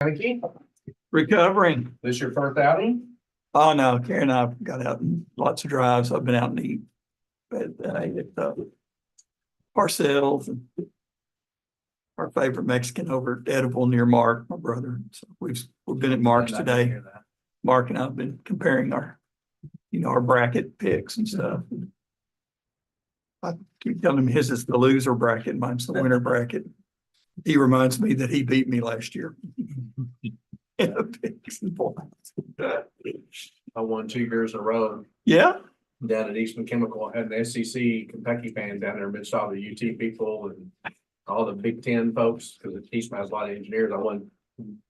Frankie, Recovering. this your first outing? Oh, no, Karen and I got out and lots of drives. I've been out and eat. But I ate at Parcells and our favorite Mexican over at Edible near Mark, my brother. So we've been at Mark's today. Mark and I have been comparing our bracket picks and stuff. I keep telling him his is the loser bracket, mine's the winner bracket. He reminds me that he beat me last year. I won 2 years in a row Yeah, down at Eastman Chemical. I had an SEC Kentucky fan down there amidst all the UT people and all the Big Ten folks, because Eastman has a lot of engineers. I won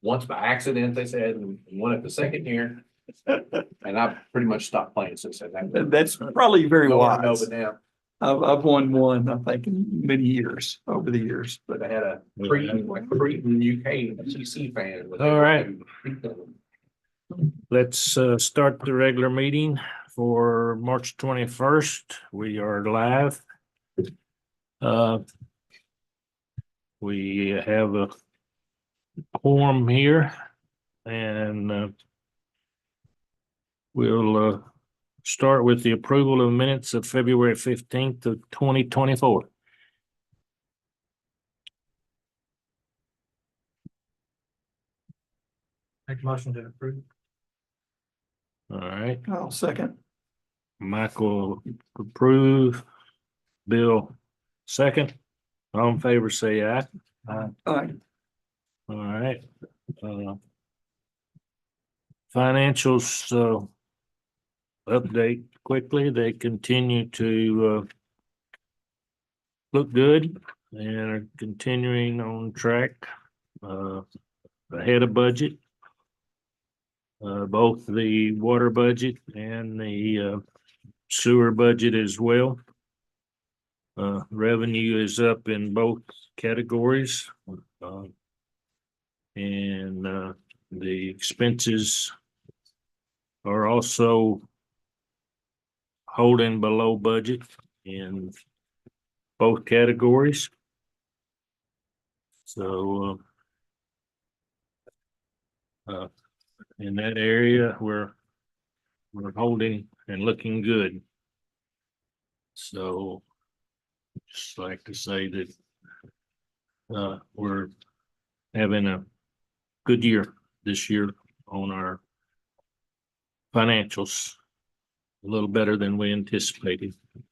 once by accident, they said, and won it the second year. And I pretty much stopped playing since then. that's probably very wise. But now, I've won one, I think, in many years, over the years, but I had a Cretan UK SEC fan. All right. Let's start the regular meeting for March 21st. We are live. We have a quorum here and we'll start with the approval of minutes of February 15th of 2024. Make a motion to approve. All right, I'll second. Michael approve. Bill second. All in favor, say aye. All right. All right. Financials, update quickly. They continue to look good and are continuing on track, ahead of budget. Both the water budget and the sewer budget as well. Revenue is up in both categories. And the expenses are also holding below budget in both categories. So in that area, we're holding and looking good. So just like to say that we're having a good year this year on our financials, a little better than we anticipated. If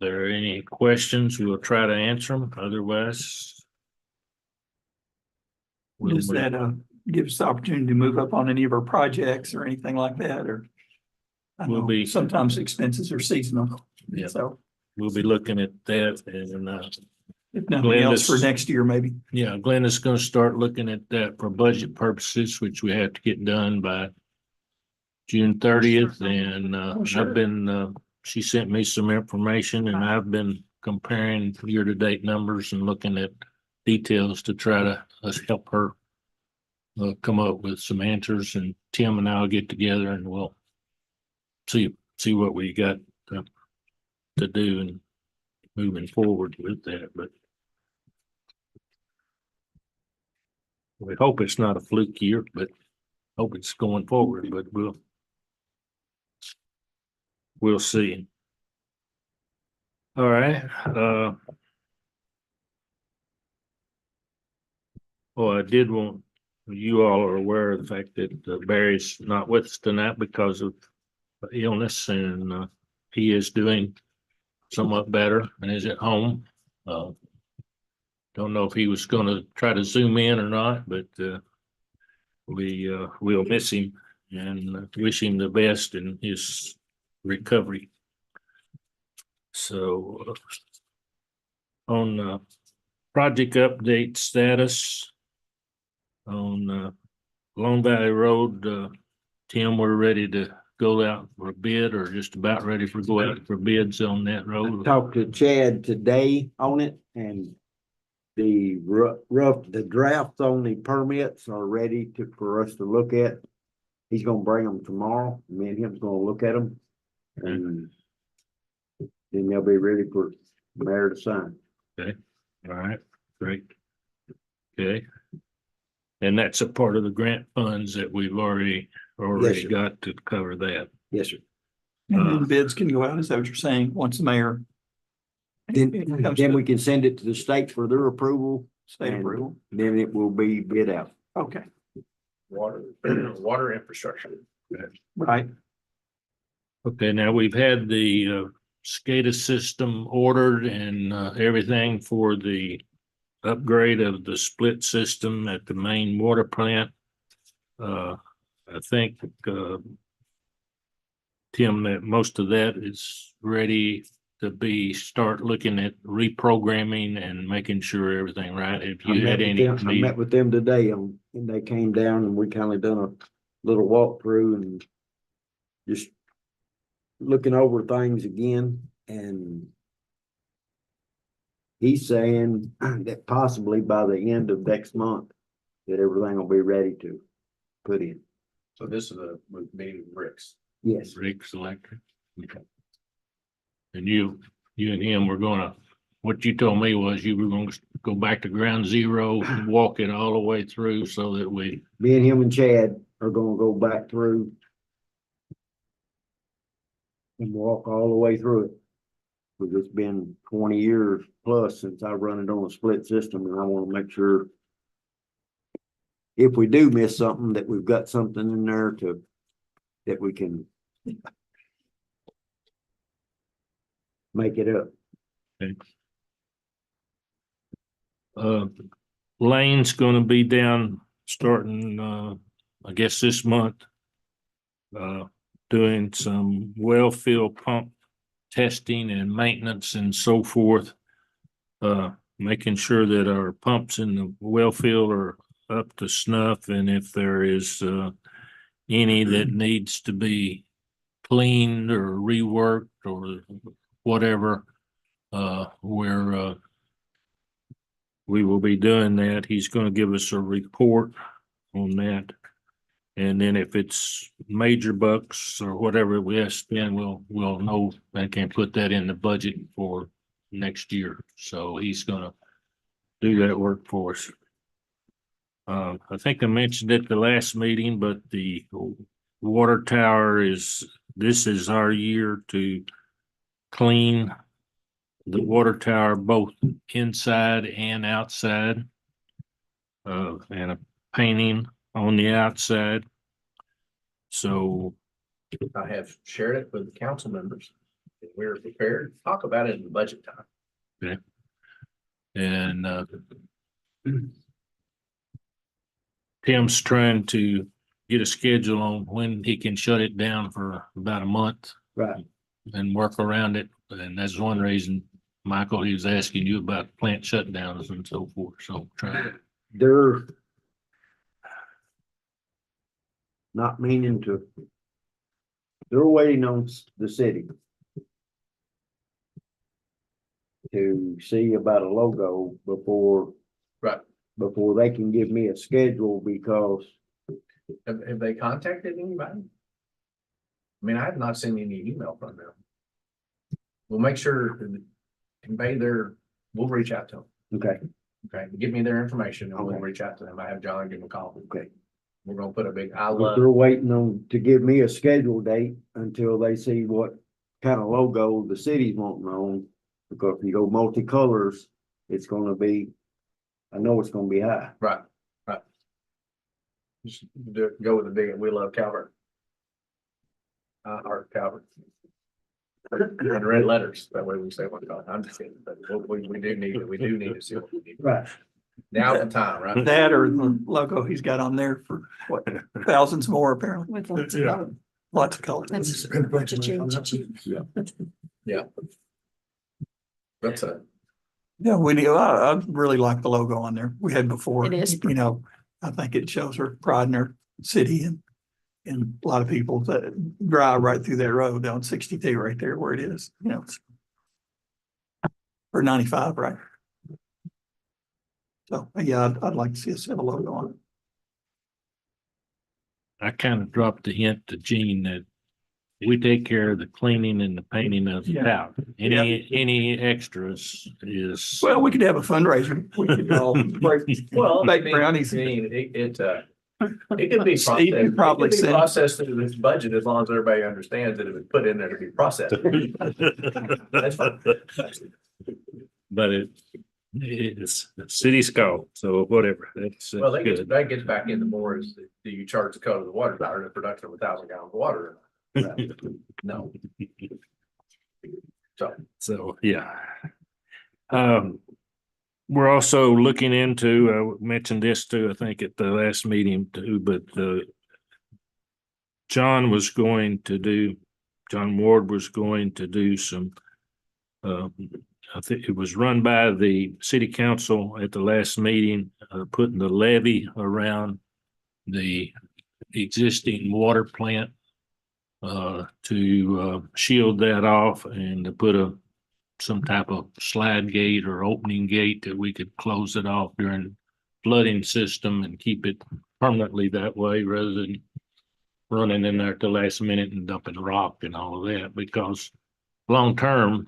there are any questions, we'll try to answer them. Otherwise, Does that give us the opportunity to move up on any of our projects or anything like that, or? I We'll know be- sometimes expenses are seasonal. Yeah. So we'll be looking at that and if nothing else for Glenda's- next year, maybe. yeah, Glenn is going to start looking at that for budget purposes, which we have to get done by June 30th. And Sure. I've been, she sent me some information and I've been comparing year-to-date numbers and looking at details to try to help her come up with some answers. And Tim and I'll get together and we'll see what we got to do and moving forward with that. But we hope it's not a fluke year, but hope it's going forward, but we'll see. All right, I did want, you all are aware of the fact that Barry's not with us tonight because of illness, and he is doing somewhat better and is at home. Don't know if he was gonna try to zoom in or not, but we'll miss him and wish him the best in his recovery. So on project update status on Long Valley Road, Tim, we're ready to go out for a bid, or just about ready for go out for bids on that I road. talked to Chad today on it, and the the draft only permits are ready for us to look at. He's gonna bring them tomorrow. Me and him's gonna look at them. And then they'll be ready for the mayor to sign. All right, great. Okay, And that's a part of the grant funds that we've already sir. got to cover that. Yes, sir. And then bids can go out, is that what you're saying, once the mayor? Then, it comes then to we can send it to the state for their approval. State and approval, Then it will be bid out. okay, Water infrastructure. right, Okay, now we've had the SCADA system ordered and everything for the upgrade of the split system at the main water plant. I think Tim, that most of that is ready to start looking at reprogramming and making sure everything right. If I you met had with any them, I need, met with them today and they came down and we kind of done a little walkthrough and just looking over things again and he's saying that possibly by the end of next month that everything will be ready to put in. So this is meeting bricks. Yes, Rick's Electric. Okay. And you and him were gonna, what you told me was you were gonna go back to ground zero, and walk it all the way through so that we, me and him and Chad are gonna go back through and walk all the way through it. Because it's been 20 years plus since I run it on a split system and I want to make sure if we do miss something, that we've got something in there that we can make it up. Lane's gonna be down starting, I guess this month. Doing some well field pump testing and maintenance and so forth. Making sure that our pumps in the well field are up to snuff, and if there is, any that needs to be cleaned or reworked or whatever, we will be doing that. He's gonna give us a report on that. And then if it's major bucks or whatever we have to spend, we'll know and can put that in the budget for next year. So he's gonna do that work for us. I think I mentioned at the last meeting, but the water tower this is our year to clean the water tower, both inside and outside. And a painting on the outside. So I have shared it with the council members. We're prepared to talk about it in the budget time. and Tim's trying to get a schedule on when he can shut it down for about a month Right. and work around it. And that's one reason, Michael, he was asking you about plant shutdowns and so forth. So trying to, They're not meaning to. They're waiting on the city to see about a logo Right. before they can give me a schedule because Have they contacted anybody? I mean, I have not seen any email from them. We'll make sure to convey we'll reach out to them. okay, Okay, give me their information and we'll Okay. reach out to them. I have John give them a call. okay. We're gonna put a big, But they're waiting on to give me a schedule date until they see what kind of logo the city's wanting on. Because if you go multicolors, it's gonna be, I know it's gonna be high. right. Just go with the big, we love Calvert. Art Calvert. And red letters, that way we say what, I'm just kidding, but we do need to see what we need. Right. Now's the time, right? that or the logo he's got on there for what, thousands more apparently, With lots of color. lots of colors. That's cha-ching, cha-ching. That's a, Yeah, I really like the logo on there we had before. It is You know, I think it shows her pride in her city and a lot of people that drive right through that road down 62 right there where it is, you know. Or 95, right? So, yeah, I'd like to see us have a logo on it. I kind of dropped the hint to Gene that we take care of the cleaning and the painting of the Yeah. town. Any extras is. Well, we could have a fundraiser. We could all break, Well, bake I mean, brownies. it could be Steve, you processed, probably it could be said- processed through this budget as long as everybody understands that it was put in there to be processed. That's fine. But it's the city's call, so whatever, that's Well, good. that gets back into more is, do you charge the code of the water tower, the production of 1,000 gallons of water? No. So, So, yeah. We're also looking into, I mentioned this too, I think at the last meeting too, but John Ward was going to do some, I think it was run by the city council at the last meeting, putting the levee around the existing water plant to shield that off and to put some type of slide gate or opening gate that we could close it off during flooding system and keep it permanently that way rather than running in there at the last minute and dumping rock and all of that, because long term,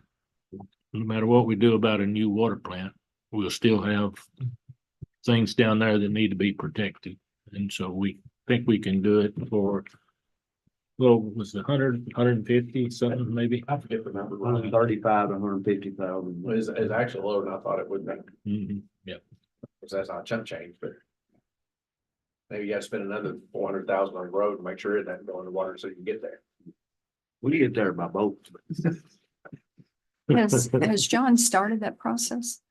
no matter what we do about a new water plant, we'll still have things down there that need to be protected. And so we think we can do it for, well, was it 150 something maybe? I forget the number. 135 to 150,000. Is actually lower than I thought it would be, Mhm. Yeah. because that's not chump change, but maybe you gotta spend another 400,000 on the road to make sure it doesn't go in the water so you can get there. We get there by boat. Has John started that process?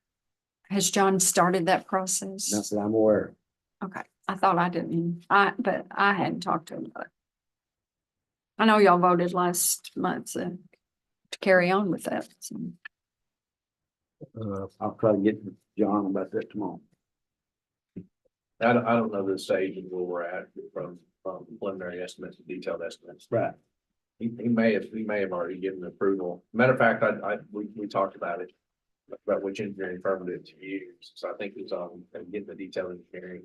Has John started that process? Not that I'm aware. Okay, I thought I didn't, but I hadn't talked to him about it. I know y'all voted last month to carry on with that. So. I'll try to get with John about that tomorrow. I don't know the stage and where we're at from preliminary estimates to detailed estimates. Right. He may have already given approval. Matter of fact, we talked about it, about which engineering firm to use. So I think it's on getting the detailed engineering.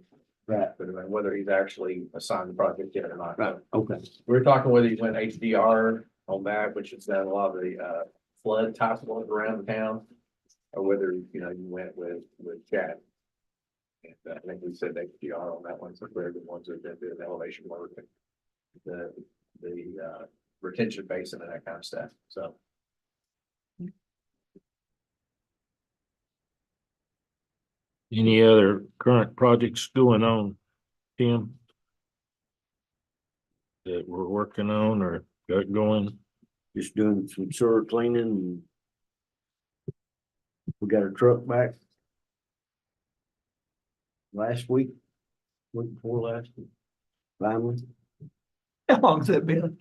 Right. But whether he's actually assigned the project yet or not. Right. Okay. We were talking whether he went HDR on that, which has done a lot of the flood type ones around the town. Or whether, you went with chat. And I think we said HDR on that one, so they're the ones that have been doing elevation work and the retention basin and that kind of stuff, so. Any other current projects going on, Tim? That we're working on or got going? Just doing some sewer cleaning. And we got a truck back last week before last week. Finally, How long's that been?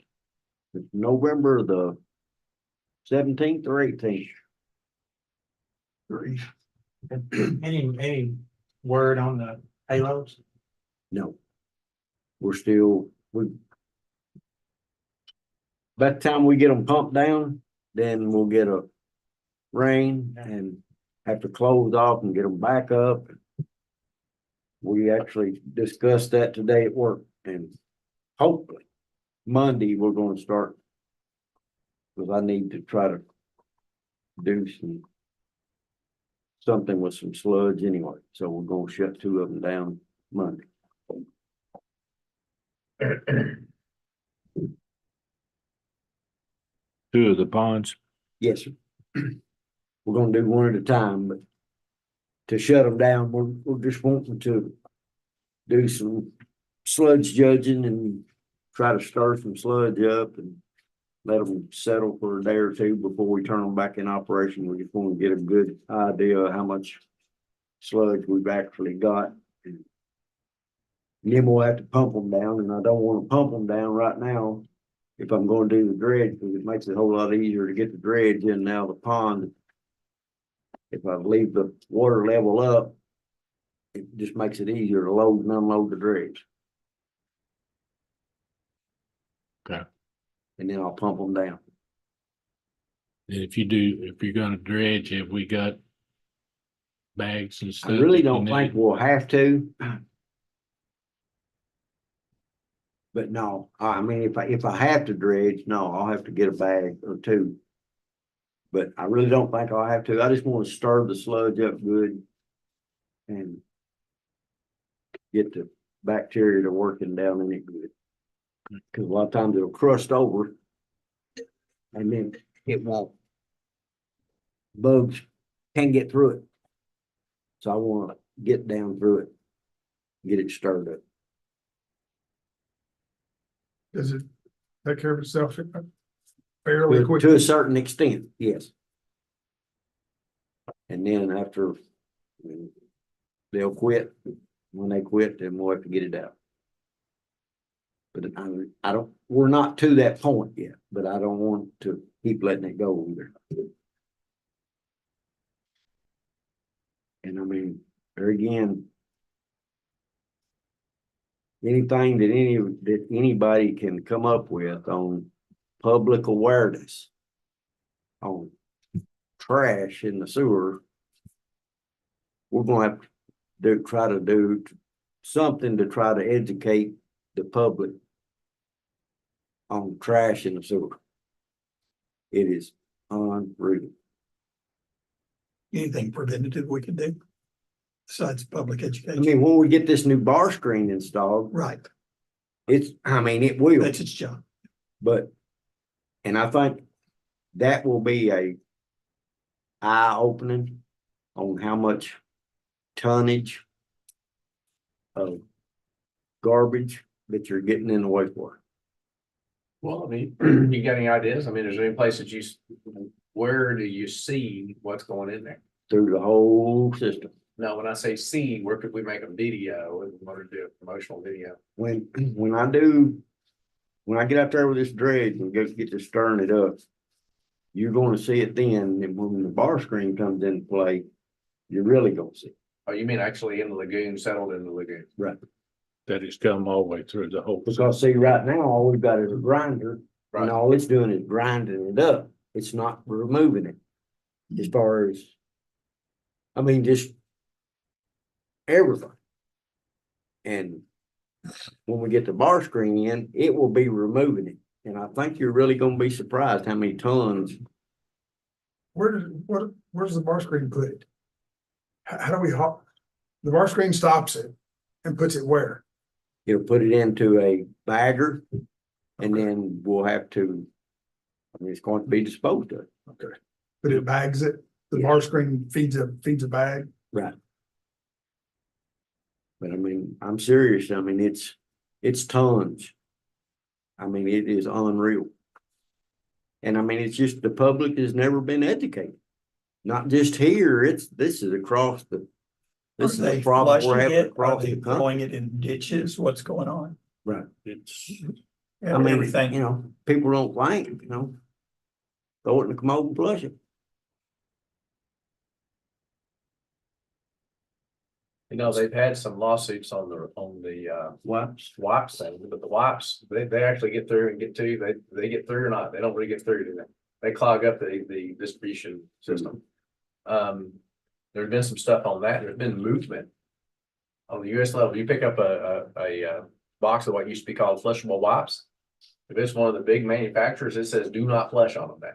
it's November the 17th or 18th. Grief. Any word on the payloads? No. We're still, by the time we get them pumped down, then we'll get a rain and have to close off and get them back up. We actually discussed that today at work, and hopefully Monday we're gonna start. Cause I need to try to do something with some sludge anyway, so we're gonna shut 2 of them down Monday. Two of the ponds? Yes, sir. We're gonna do one at a time, but to shut them down, we're just wanting to do some sludge judging and try to stir some sludge up and let them settle for a day or two before we turn them back in operation. We just want to get a good idea of how much sludge we've actually got. And then we'll have to pump them down, and I don't want to pump them down right now if I'm going to do the dredge, because it makes it a whole lot easier to get the dredge in now the pond. If I leave the water level up, it just makes it easier to load and unload the dredge. Okay. And then I'll pump them down. And if you're gonna dredge, have we got bags and stuff? I really that you don't need? think we'll have to. But no, I mean, if I have to dredge, no, I'll have to get a bag or two. But I really don't think I'll have to. I just want to stir the sludge up good. And get the bacteria to working down in it good. Cause a lot of times it'll crust over. And then it won't. Bugs can't get through it. So I wanna get down through it. Get it stirred up. Does it take care of itself fairly To quickly? a certain extent, yes. And then after they'll quit, when they quit, then we'll have to get it out. But I don't, we're not to that point yet, but I don't want to keep letting it go either. And I mean, there again, anything that anybody can come up with on public awareness on trash in the sewer, we're gonna have to try to do something to try to educate the public on trash in the sewer. It is unreal. Anything preventative we can do besides public I education? mean, when we get this new bar screen installed, Right, I mean, it will, that's its job. but, and I think that will be a eye opening on how much tonnage of garbage that you're getting in the wastewater. Well, I mean, you got any ideas? I mean, is there any place that where do you see what's going in there? Through the whole system. Now, when I say see, where could we make a video and we want to do a promotional video? When I get out there with this dredge and go get to stirring it up, you're gonna see it then, and when the bar screen comes into play, you're really gonna see it. Oh, you mean actually in the lagoon, settled in the lagoon? Right. That has come all the way through the whole. Because see, right now, all we've got is a grinder, Right. and all it's doing is grinding it up. It's not removing it. As far as, I mean, just everything. And when we get the bar screen in, it will be removing it. And I think you're really gonna be surprised how many tons. Where's the bar screen put it? How do we the bar screen stops it and puts it where? It'll put it into a bagger, and then we'll have to, I mean, it's going to be disposed of. Okay. But it bags it, the bar screen feeds a bag. Right. But I mean, I'm serious. I mean, it's tons. I mean, it is unreal. And I mean, it's just the public has never been educated. Not just here, this is across this is a problem we're having across the country. Blowing it in ditches, what's going on? Right. It's, I mean, Everything. you know, people don't think, throw it in the commode and flush it. You know, they've had some lawsuits on the wipes thing, but the wipes, they actually get through and get to you. They get through or not, they don't really get through to them. They clog up the distribution system. There's been some stuff on that. There's been movement on the US level. You pick up a box of what used to be called flushable wipes. If it's one of the big manufacturers, it says do not flush on them now.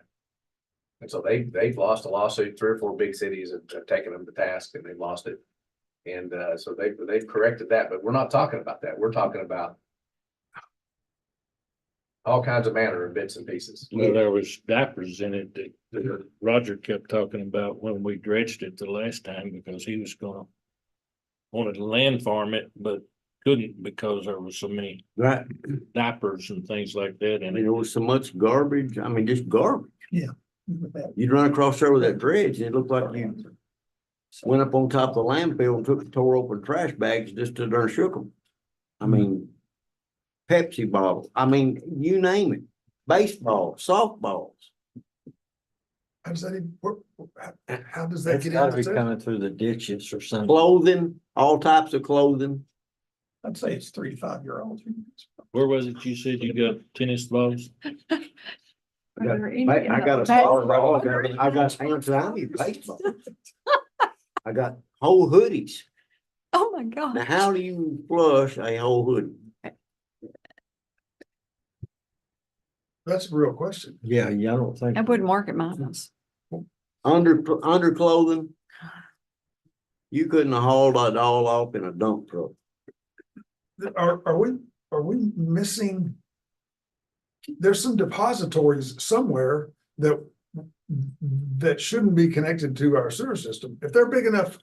And so they've lost a lawsuit. 3 or 4 big cities have taken them to task and they've lost it. And so they've corrected that, but we're not talking about that. We're talking about all kinds of manner of bits and pieces. well, there was diapers in it that Roger kept talking about when we dredged it the last time, because he was wanted to land farm it, but couldn't because there was so many Right. diapers and things like that I in mean, it. there was so much garbage. I mean, just garbage. With that. You'd run across there with that dredge, and it looked like you went up on top of the landfill and tore open trash bags just to darn shook them. I mean, Pepsi bottles, I mean, you name it, baseball, softballs. How does that even, how does that It's get gotta be into? coming through the ditches or something. Clothing, all types of clothing. I'd say it's 3 to 5 year olds. Where was it you said you got tennis balls? I got a solid ball, I got pants, I need baseball. I got whole hoodies. Oh, my Now, God. how do you flush a whole hoodie? That's a real question. Yeah, I don't think. I wouldn't work at my house. Underclothing. You couldn't have hauled that all off in a dump truck. Are we missing? There's some depositories somewhere that shouldn't be connected to our sewer system. If they're big enough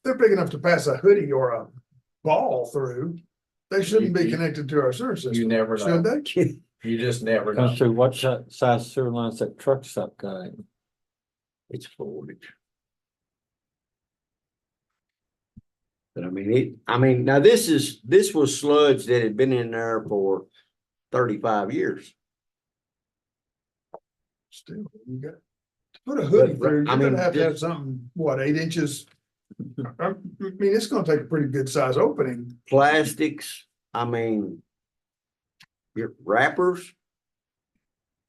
to pass a hoodie or a ball through, they shouldn't be connected to our sewer You system, never should know. they? You just never know. Comes through what size sewer lines that truck stop guy? It's 40. But now this was sludge that had been in there for 35 years. Still, you got, to put a hoodie But, through, I you're mean, gonna have to have just- something, what, 8 inches? I mean, it's gonna take a pretty good size opening. Plastics, your wrappers,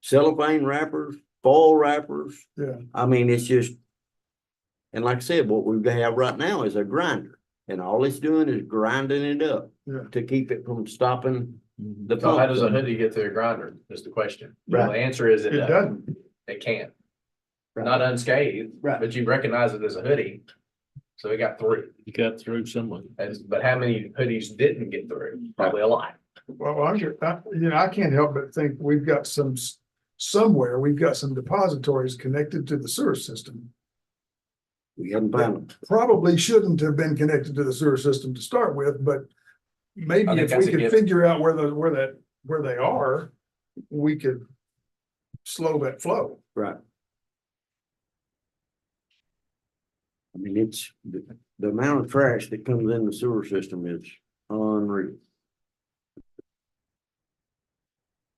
cellophane wrappers, foil wrappers. Yeah. It's just, and like I said, what we have right now is a grinder, and all it's doing is grinding it up Yeah. to keep it from stopping the So how pump. does a hoodie get through a grinder is the question. Right. The answer is It it doesn't. doesn't. It can't. Right. Not unscathed, Right. but you recognize it as a hoodie. So it got through. You got through someone. But how many hoodies didn't get through? Probably a lot. Well, I can't help but think we've got somewhere, we've got some depositories connected to the sewer system. We haven't found them. Probably shouldn't have been connected to the sewer system to start with, but maybe I think if that's we a could given. figure out where they are, we could slow that flow. Right. It's the amount of trash that comes in the sewer system is unreal.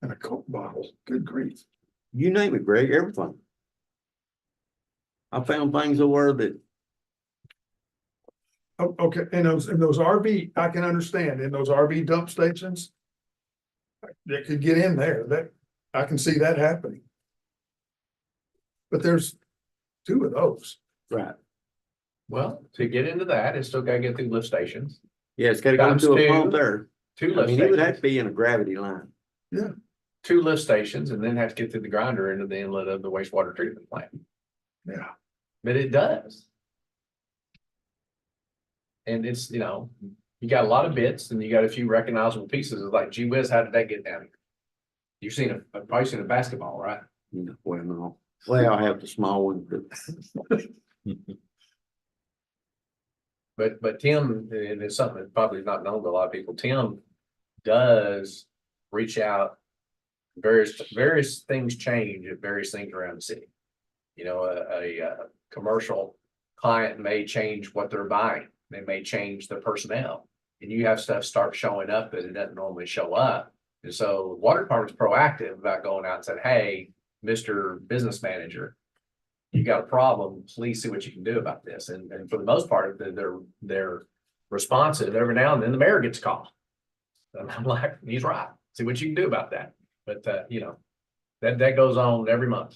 And a Coke bottle, good grief. You name it, Greg, everything. I found things over that, Oh, okay, and those RV, I can understand, in those RV dump stations. That could get in there, I can see that happening. But there's 2 of those. right, Well, to get into that, it's still gotta get through lift stations. yeah, it's gotta go Times to a two. pump there. Two I lift mean, it would have to stations, be in a gravity line. 2 lift stations, and then have to get through the grinder into the inlet of the wastewater treatment plant. Yeah. But it does. And it's, you got a lot of bits and you got a few recognizable pieces. It's like, gee whiz, how did that get down here? You've seen probably seen a basketball, right? Well, no, well, I have the small one, but But Tim, and it's something that probably is not known to a lot of people, Tim does reach out. Various things change at various things around the city. A commercial client may change what they're buying. They may change their personnel. And you have stuff start showing up that it doesn't normally show up. And so water department's proactive about going out and saying, hey, Mr. Business Manager, you got a problem, please see what you can do about this. And for the most part, they're responsive. Every now and then the mayor gets a call. And I'm like, he's right. See what you can do about that. But that goes on every month.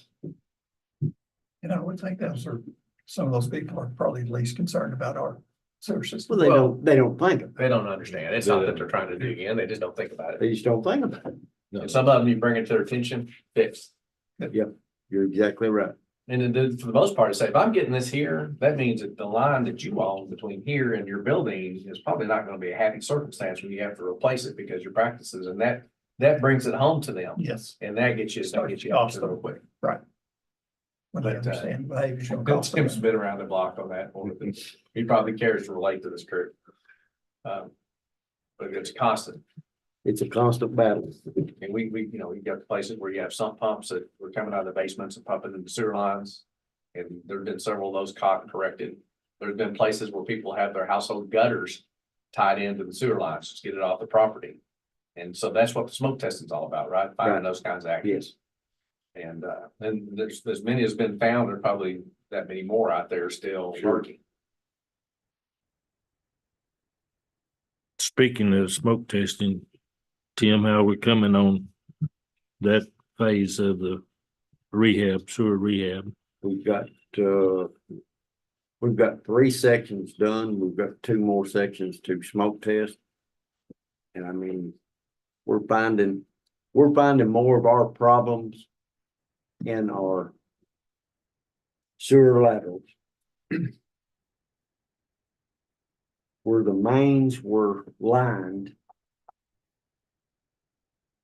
I would think those are, some of those people are probably least concerned about our sewer system. well, they don't think of it. They don't understand. It's not that they're trying to dig in. They just don't think about it. They just don't think about it. And some of them you bring it to their attention, fix. You're exactly right. And then for the most part, say, if I'm getting this here, that means that the line that you own between here and your building is probably not gonna be a happy circumstance when you have to replace it because your practices and that brings it home to them. Yes, And that gets you off real quick. when they But, understand behavior's gonna cost them. Tim's been around the block on that. He probably cares to relate to this crew. But it's constant. It's a constant battle. And we got places where you have sump pumps that were coming out of the basements and pumping into sewer lines. And there've been several of those caught and corrected. There's been places where people have their household gutters tied into the sewer lines, just get it off the property. And so that's what the smoke testing's all about, right? Finding Right. those kinds of actions. Yes. And there's as many as been found, there are probably that many more out there still Sure. working. Speaking of smoke testing, Tim, how we coming on that phase of the rehab, sewer rehab? We've got 3 sections done. We've got 2 more sections to smoke test. And we're finding we're finding more of our problems in our sewer laterals. Where the mains were lined.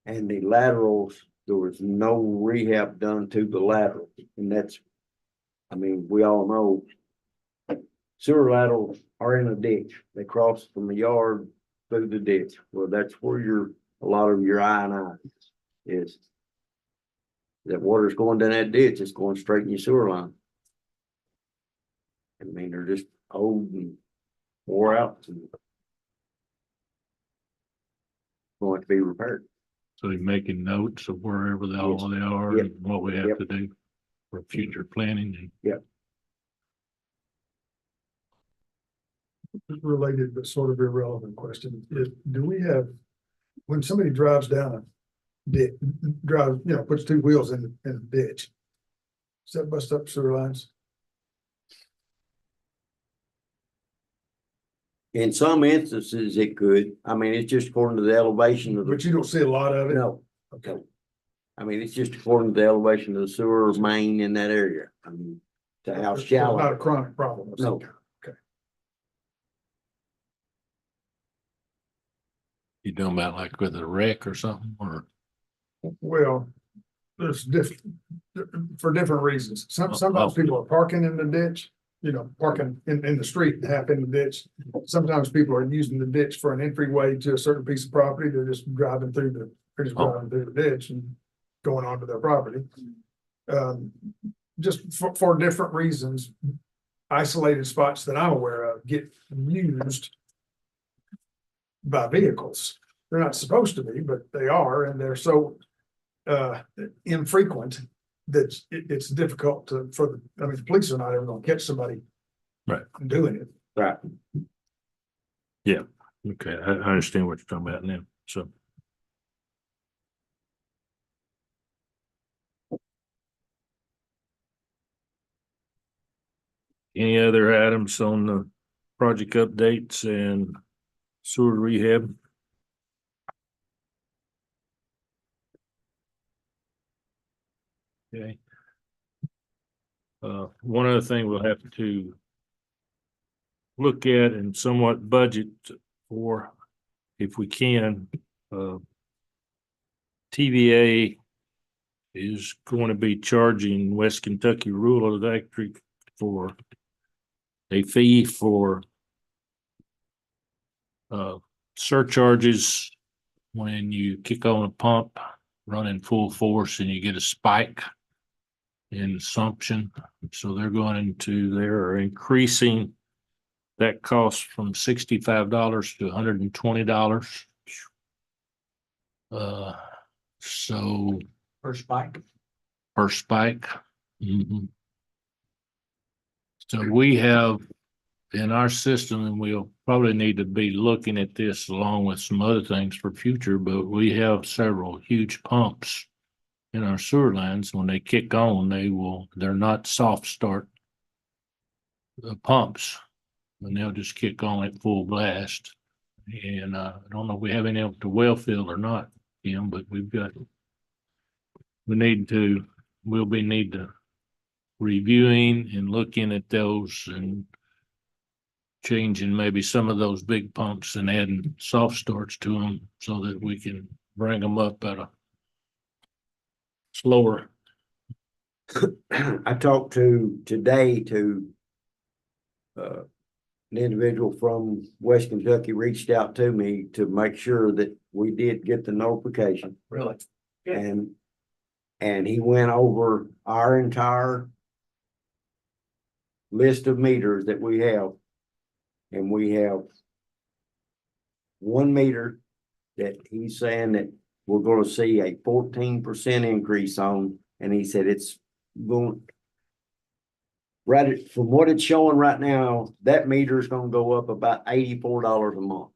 And the laterals, there was no rehab done to the laterals, and that's, I mean, we all know. Sewer laterals are in a ditch, they cross from the yard through the ditch, well, that's where a lot of your I and I is. That water's going down that ditch, it's going straight in your sewer line. I mean, they're just old and wore out and going to be repaired. So you're making notes of wherever all they are Yep. and what we have Yep. to do for future planning. Related but sort of irrelevant question is, do we have, when somebody drives down a ditch, puts two wheels in a ditch, does that bust up sewer lines? In some instances, it could, I mean, it's just according to the elevation of But the, you don't see a lot of it? no. Okay. I mean, it's just according to the elevation of the sewer main in that area, I mean, to how So it's shallow. not a chronic problem of some No. kind. You know about like with a wreck or something, or Well, there's for different reasons. Sometimes people are parking in the ditch, parking in the street, half in the ditch. Sometimes people are using the ditch for an entryway to a certain piece of property. They're just driving through the ditch and going onto their property. Just for different reasons, isolated spots that I'm aware of get used by vehicles. They're not supposed to be, but they are, and they're so infrequent that it's difficult the police are not ever gonna catch somebody Right. doing it. Right. okay, I understand what you're talking about now, so. Any other items on the project updates and sewer rehab? Okay. One other thing we'll have to look at and somewhat budget for, if we can, TVA is going to be charging West Kentucky Rural Electric for a fee for surcharges when you kick on a pump running full force and you get a spike in assumption. So they're increasing that cost from $65 to $120. So First spike. per spike. Mhm. So we have in our system, and we'll probably need to be looking at this along with some other things for future, but we have several huge pumps in our sewer lines. When they kick on, they're not soft start pumps, and they'll just kick on at full blast. And I don't know if we have any up to well field or not, Kim, but we'll need to reviewing and looking at those and changing maybe some of those big pumps and adding soft starts to them so that we can bring them up at a slower. I talked today to an individual from West Kentucky reached out to me to make sure that we did get the notification. Really? Good. And he went over our entire list of meters that we have. And we have one meter that he's saying that we're gonna see a 14% increase on, and he said it's going. Right, from what it's showing right now, that meter is gonna go up about $84 a month.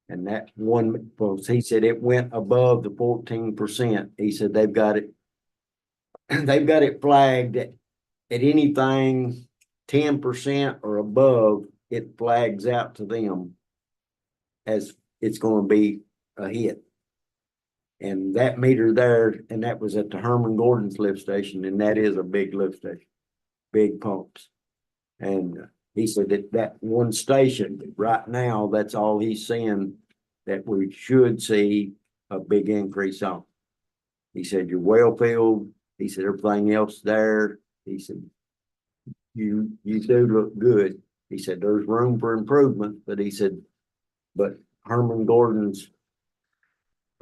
And that one, well, he said it went above the 14%. He said they've got it flagged at anything 10% or above, it flags out to them as it's gonna be a hit. And that meter there, and that was at the Herman Gordon's lift station, and that is a big lift station, big pumps. And he said that that one station, right now, that's all he's seeing that we should see a big increase on. He said your well field, he said everything else there, he said you do look good. He said there's room for improvement, but he said, but Herman Gordon's,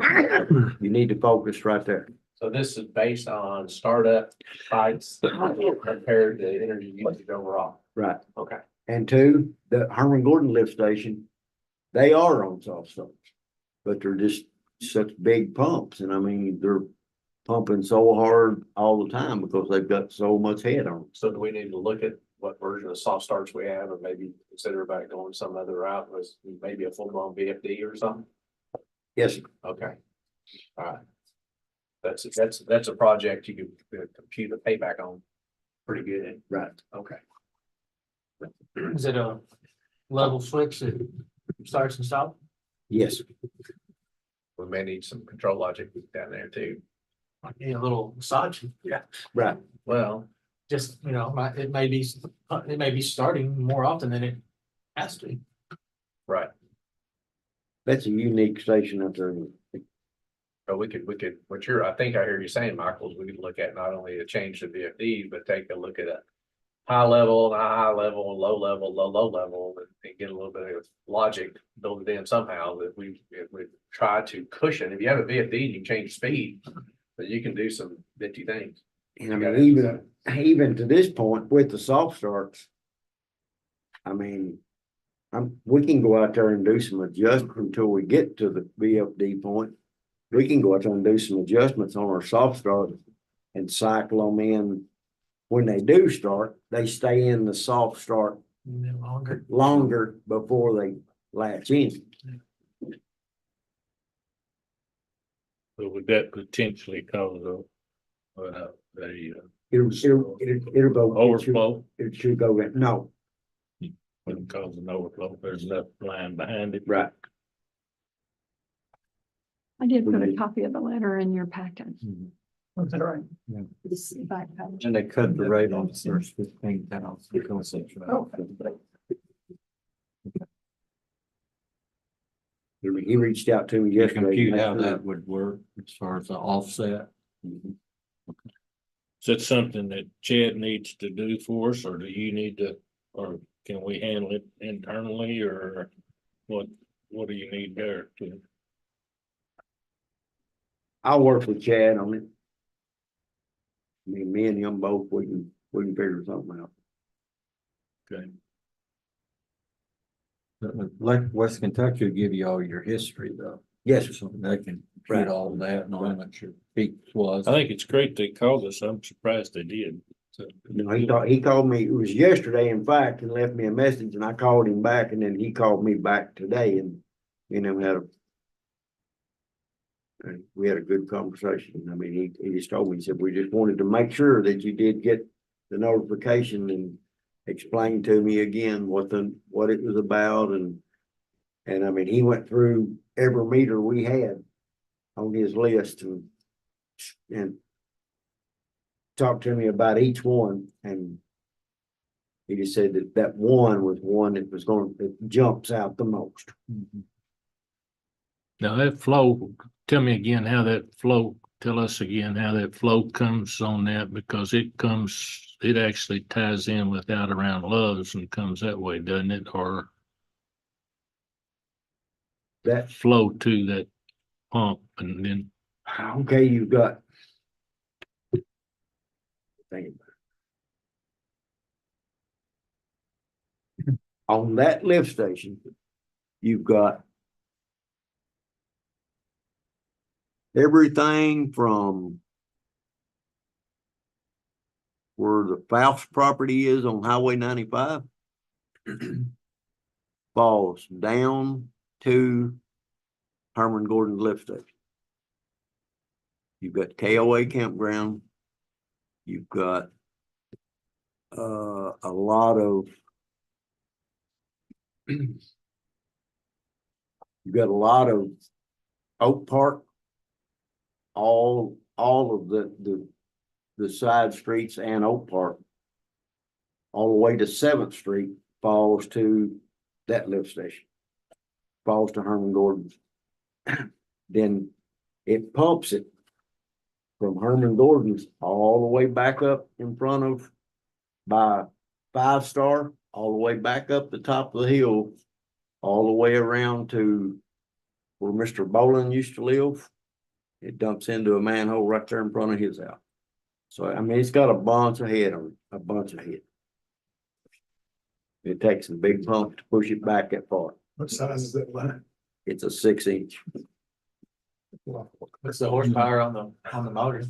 you need to focus right there. So this is based on startup sites compared to energy usage overall. Right. Okay. And two, the Herman Gordon lift station, they are on soft starts, but they're just such big pumps. And I mean, they're pumping so hard all the time because they've got so much head on them. So do we need to look at what version of soft starts we have, or maybe consider about going some other route, was maybe a full-blown VFD or something? Yes, sir. Okay. All right. That's a project you could compute a payback on pretty good. Right. Okay. Is it a level switch that starts and stops? Yes. We may need some control logic down there too. Need a little massage. Yeah. Right. Well, Just, it may be starting more often than it has to. right. That's a unique station up there. But we could, I think I hear you saying, Michael, is we could look at not only a change to VFD, but take a look at a high level, low level, low level, and get a little bit of logic, build it in somehow that we try to cushion. If you have a VFD, you can change speed, but you can do some nifty things. And I mean, even to this point with the soft starts, I mean, we can go out there and do some adjustments until we get to the VFD point. We can go out there and do some adjustments on our soft start and cycle them in. When they do start, they stay in the soft start longer before they latch in. So would that potentially cause a It'll go. overflow? It should go, no, Wouldn't cause an overflow, if there's enough line behind it. right. I did put a copy of the letter in your packet. That's right. This back page. And they cut the rate on the first 15,000. Oh. He reached out to me You yesterday. compute how that would work as far as the offset. Is that something that Chad needs to do for us, or do you need to, or can we handle it internally, or what do you need there to? I'll work with Chad on it. I mean, me and him both, we can figure something out. Okay. Like West Kentucky will give you all your history though. Yes, So they can Right. fit all that and all that your peaks was. I think it's great they called us. I'm surprised they did. So, he called me, it was yesterday, in fact, and left me a message, and I called him back, and then he called me back today, and we had a good conversation. I mean, he just told me, he said, we just wanted to make sure that you did get the notification and explain to me again what it was about, and I mean, he went through every meter we had on his list and talked to me about each one, and he just said that one was one that jumps out the most. Now that flow, tell me again how that flow, tell us again how that flow comes on that, because it actually ties in with out around Love's and comes that way, doesn't it? Or That, flow to that pump and then, okay, you've got. Think about it. On that lift station, you've got everything from where the Faust property is on Highway 95 falls down to Herman Gordon's lift station. You've got KOA campground. You've got a lot of Oak Park all of the side streets and Oak Park, all the way to Seventh Street falls to that lift station. Falls to Herman Gordon's. Then it pumps it from Herman Gordon's all the way back up in front of by Five Star, all the way back up the top of the hill, all the way around to where Mr. Boland used to live. It dumps into a manhole right there in front of his house. So, I mean, it's got a bunch of head on it, a bunch of head. It takes a big pump to push it back that far. What size is that line? It's a 6-inch. What's the horsepower on the motor?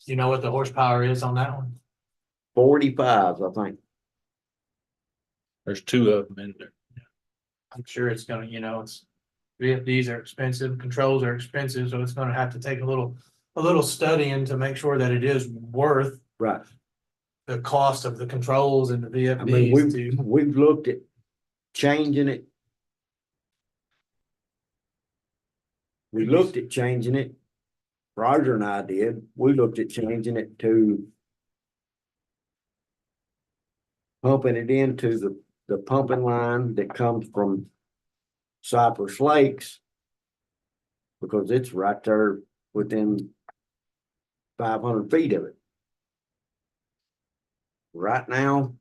You know what the horsepower is on that one? 45s, I think. There's two of them in there. I'm sure it's gonna, it's, VFDs are expensive, controls are expensive, so it's gonna have to take a little studying to make sure that it is worth Right. the cost of the controls and the I mean, VFDs to. we've looked at changing it. We looked at changing it. Roger and I did. We looked at changing it to pumping it into the pumping line that comes from Cypress Lakes, because it's right there within 500 feet of it. Right now,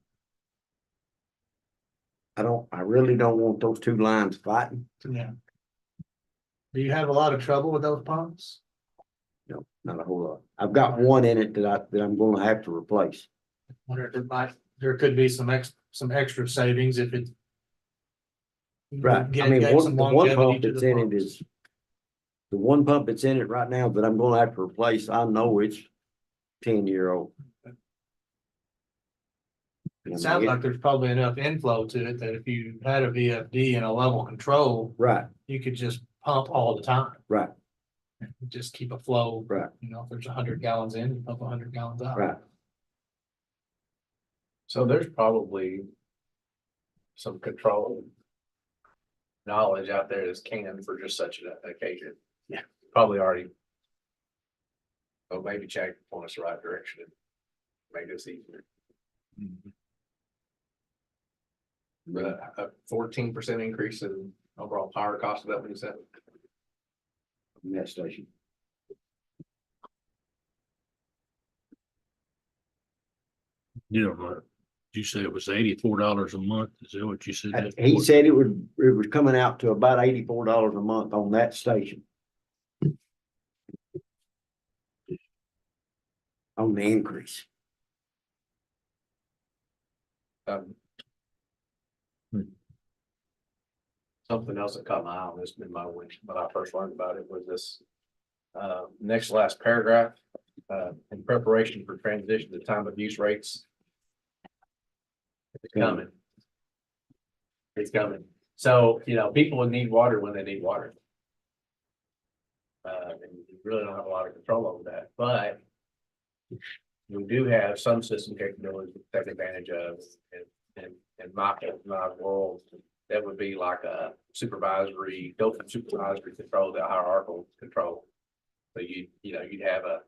I really don't want those two lines fighting. Yeah. Do you have a lot of trouble with those pumps? No, not a whole lot. I've got one in it that I'm gonna have to replace. Wonder if there could be some extra savings if it. Right, I mean, the one pump that's in it is. The one pump that's in it right now that I'm gonna have to replace, I know it's 10-year-old. It sounds like there's probably enough inflow to it that if you had a VFD and a level control, Right, you could just pump all the time. right, Just keep a flow. right, If there's 100 gallons in, you pump 100 gallons out. right. So there's probably some control knowledge out there that's canned for just such an occasion. Yeah. Probably already. So maybe Chad can point us the right direction and make this easier. But a 14% increase in overall power cost of that, what you said? From that station. You know, you said it was $84 a month. Is that what you said? He said it was coming out to about $84 a month on that station. On the increase. Um, Something else that caught my eye on this, in my when I first learned about it was this. Next to last paragraph, in preparation for transition to time of use rates. It's coming. It's coming. So, people would need water when they need water. And you really don't have a lot of control over that, but. We do have some system capabilities to take advantage of in my world. That would be like a supervisory, built supervisory control, the hierarchical control. So you'd have a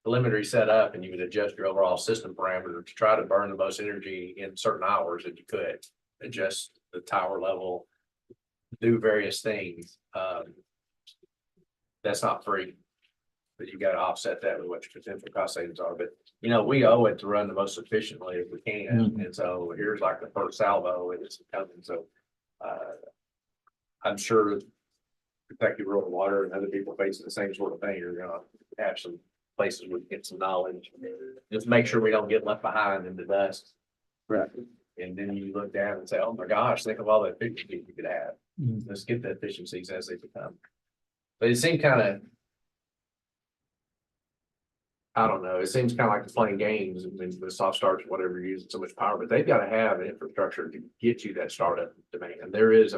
telemetry set up and you would adjust your overall system parameter to try to burn the most energy in certain hours that you could. Adjust the tower level, do various things. That's not free. But you got to offset that with what your potential cost savings are. But, we owe it to run the most efficiently if we can. And so here's like the first salvo and it's coming. So I'm sure Kentucky Rural Water and other people facing the same sort of thing are going to have some places we can get some knowledge. Just make sure we don't get left behind in the dust. Right. And then you look down and say, oh my gosh, think of all the efficiencies you could have. Let's get the efficiencies as they become. But it seemed kind of, I don't know, it seems kind of like playing games and with soft starts, whatever, you're using so much power, but they've got to have an infrastructure to get you that startup demand. And there is,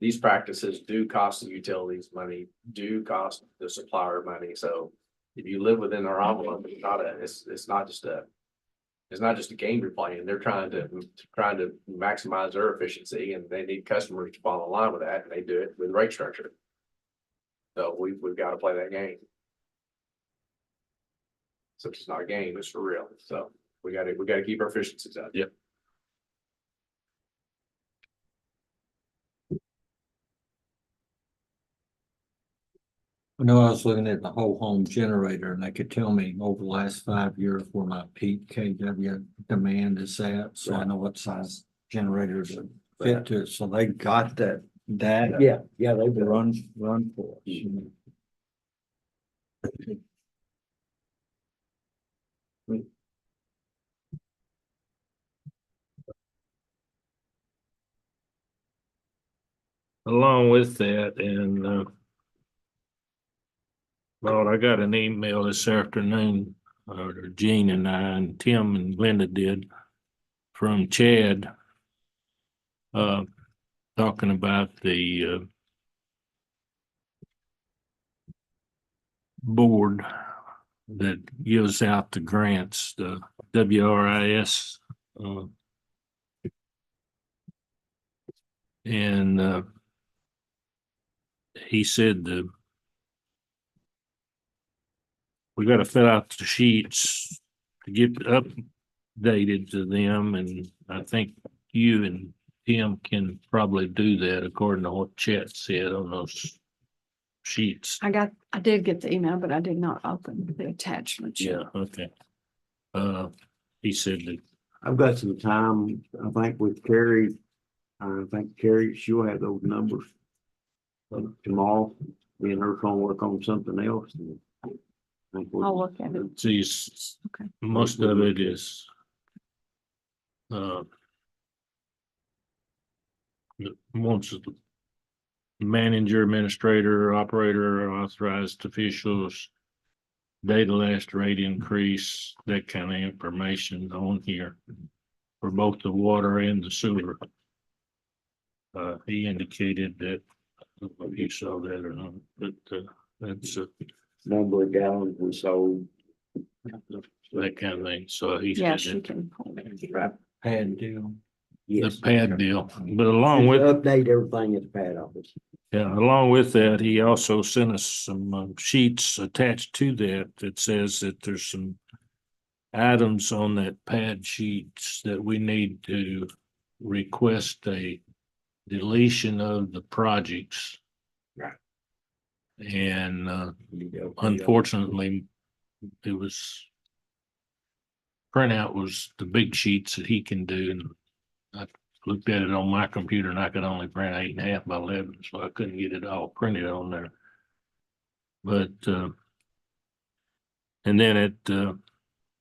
these practices do cost the utilities money, do cost the supplier money. So if you live within their envelope, it's not just a game you're playing. They're trying to maximize their efficiency and they need customers to follow in line with that. And they do it with rate structure. So we've got to play that game. So it's not a game, it's for real. So we gotta keep our efficiencies up. Yep. I know I was looking at the whole home generator and they could tell me over the last 5 years where my peak KW demand is at, so I know what size generator to fit to it, so they got that data. Yeah, they've been Run for us. Along with that, and Lord, I got an email this afternoon, or Gene and I, and Tim and Linda did, from Chad, talking about the board that gives out the grants, the WRIS. And he said we got to fill out the sheets to get updated to them, and I think you and Tim can probably do that according to what Chet said on those sheets. I did get the email, but I did not open the attachment. Yeah, okay. He said that, I've got some time, I think with Carrie, she'll have those numbers. Tomorrow, me and her gonna work on something else. And I think I'll look at it. geez, Okay. most of it is once the manager, administrator, operator, authorized officials, data last rate increase, that kind of information on here for both the water and the sewer. He indicated that, I don't know if you saw that or not, but that's number of gallons we sold. that kind of thing. So he Yes, said you that can. pull it. Right. Pad deal. the Yes. pad deal, but along with, Update everything at the pad office. yeah, along with that, he also sent us some sheets attached to that that says that there's some items on that pad sheets that we need to request a deletion of the projects. Right. And unfortunately, it was printout was the big sheets that he can do, and I looked at it on my computer and I could only print 8.5 by 11, so I couldn't get it all printed on there. But and then at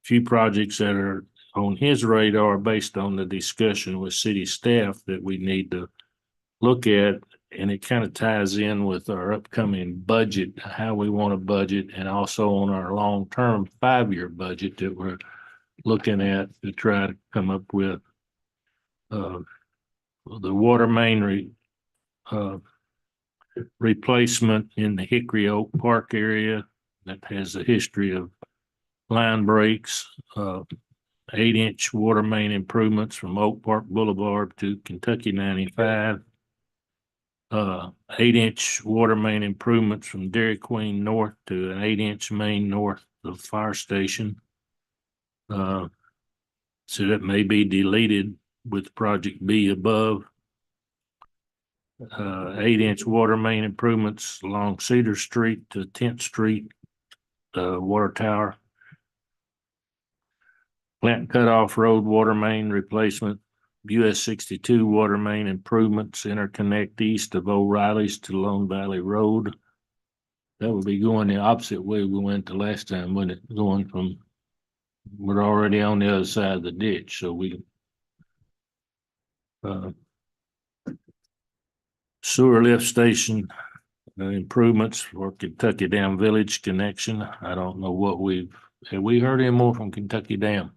few projects that are on his radar based on the discussion with city staff that we need to look at, and it kind of ties in with our upcoming budget, how we want to budget, and also on our long-term 5-year budget that we're looking at to try to come up with the water main replacement in the Hickory Oak Park area that has a history of line breaks, 8-inch water main improvements from Oak Park Boulevard to Kentucky 95. 8-inch water main improvements from Dairy Queen north to an 8-inch main north of fire station. So that may be deleted with project B above. 8-inch water main improvements along Cedar Street to 10th Street, water tower. Plant Cutoff Road water main replacement, US 62 water main improvements, interconnect east of O'Reilly's to Lone Valley Road. That would be going the opposite way we went the last time, wouldn't it? Going from, we're already on the other side of the ditch, so we sewer lift station improvements for Kentucky Dam Village connection. I don't know what have we heard any more from Kentucky Dam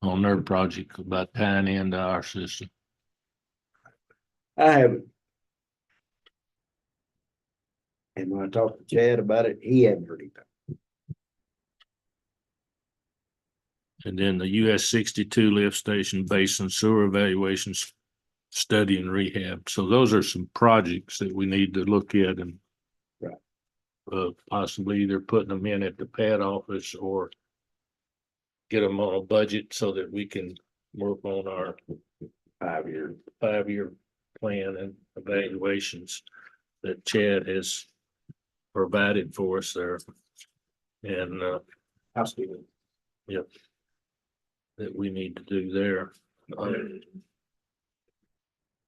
on their project about tying into our system? I haven't. And when I talked to Chad about it, he hadn't heard anything. And then the US 62 lift station basin sewer evaluations study and rehab. So those are some projects that we need to look at and Right. Possibly either putting them in at the pad office or get them on a budget so that we can work on our 5 year. 5-year plan and evaluations that Chad has provided for us there. And, Housekeeping. yep. That we need to do there.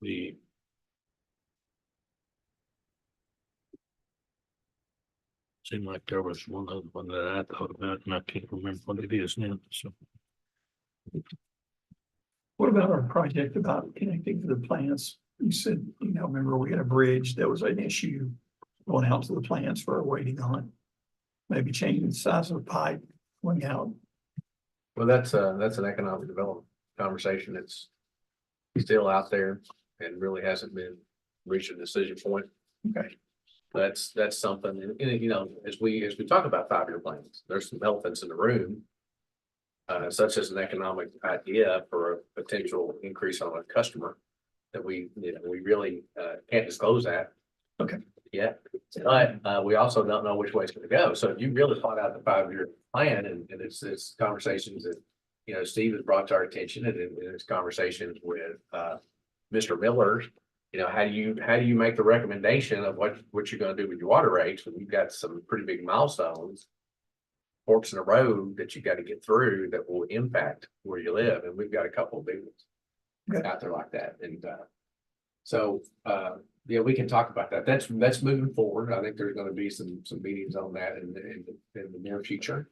The seemed like there was one other one that I thought about and I can't remember what it is now, so. What about our project about connecting to the plants? You said, remember we had a bridge that was an issue going out to the plants for waiting on. Maybe changing the size of the pipe going out. Well, that's an economic development conversation that's still out there and really hasn't been reached a decision point. Okay. That's something, and as we talk about 5-year plans, there's some elephants in the room. Such as an economic idea for a potential increase on a customer that we really can't disclose that. Okay. Yet, but we also don't know which way it's gonna go. So if you really thought out the 5-year plan and it's conversations that, Steve has brought to our attention and in his conversations with Mr. Miller, how do you make the recommendation of what you're gonna do with your water rates when you've got some pretty big milestones, forks in the road that you got to get through that will impact where you live, and we've got a couple of big ones out there like that, and so we can talk about that. That's moving forward. I think there's going to be some meetings on that in the near future,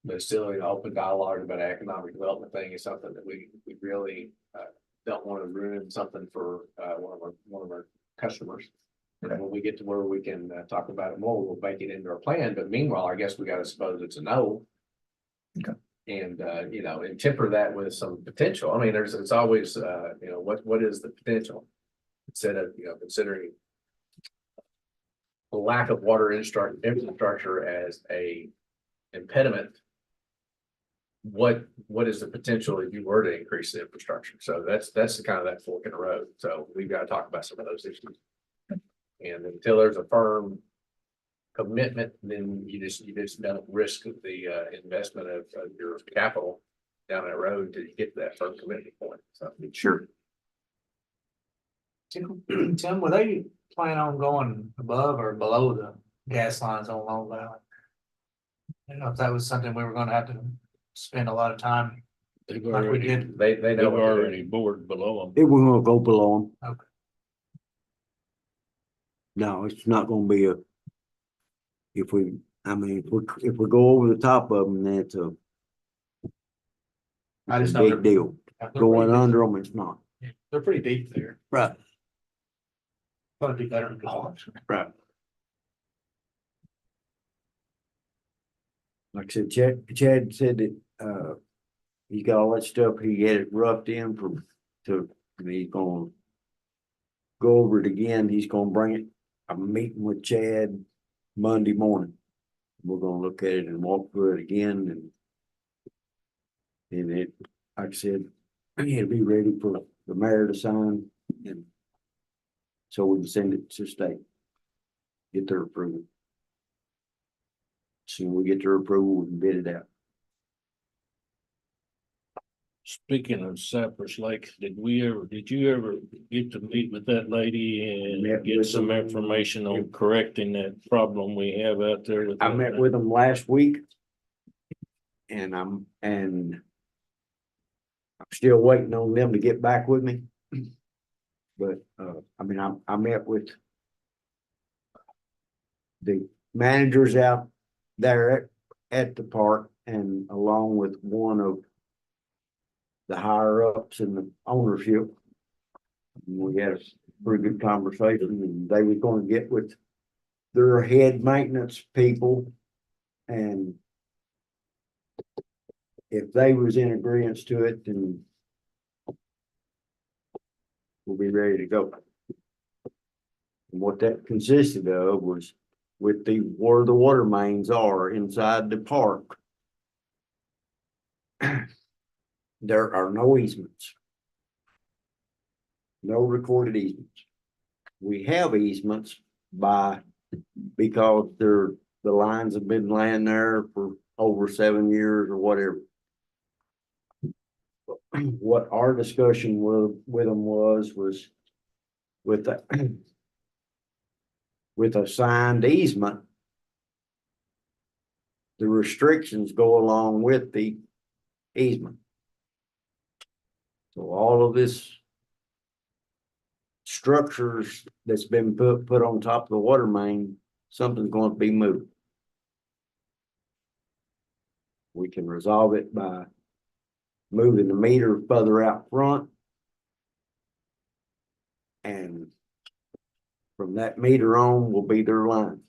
but still an open dialogue about economic development thing is something that we really don't want to ruin something for one of our customers. And when we get to where we can talk about it more, we'll bake it into our plan. But meanwhile, I guess we got to suppose it's a no. Okay. And and temper that with some potential. I mean, it's always what is the potential instead of considering the lack of water infrastructure as a impediment. What is the potential if you were to increase the infrastructure? So that's the kind of that fork in the road. So we've got to talk about some of those issues. And until there's a firm commitment, then you just don't risk the investment of your capital down that road to get to that firm commitment point. So Sure. Tim, will they plan on going above or below the gas lines on Long Valley? I don't know if that was something we were gonna have to spend a lot of time. They've Like we already, did. they they've know what to do. already bored below them. It was gonna go below them. Okay. No, it's not gonna be if we go over the top of them, then it's I just a know big they're- deal. they're pretty Going deep. under them, it's not. They're pretty deep there. Right. Probably be better than dogs. Right. Like I said, Chad said that, he got all that stuff, he had it roughed in he's gonna go over it again, he's gonna bring it, I'm meeting with Chad Monday morning. We're gonna look at it and walk through it again and it, like I said, it'll be ready for the mayor to sign and so we can send it to state. Get their approval. Soon we get their approval, we can bid it out. Speaking of Cypress Lake, did you ever get to meet with that lady Met and get with some them. information on correcting that problem we have out there? I met with them last week. And I'm still waiting on them to get back with me. But, I met with the managers out there at the park and along with one of the higher ups in the ownership. We had a pretty good conversation and they were gonna get with their head maintenance people and if they was in agreement to it, then we'll be ready to go. And what that consisted of was with where the water mains are inside the park. There are no easements. no recorded easements. We have easements because the lines have been laying there for over 7 years or whatever. What our discussion with them was with the with a signed easement, the restrictions go along with the easement. So all of this structures that's been put on top of the water main, something's going to be moved. We can resolve it by moving the meter further out front. And from that meter on will be their line,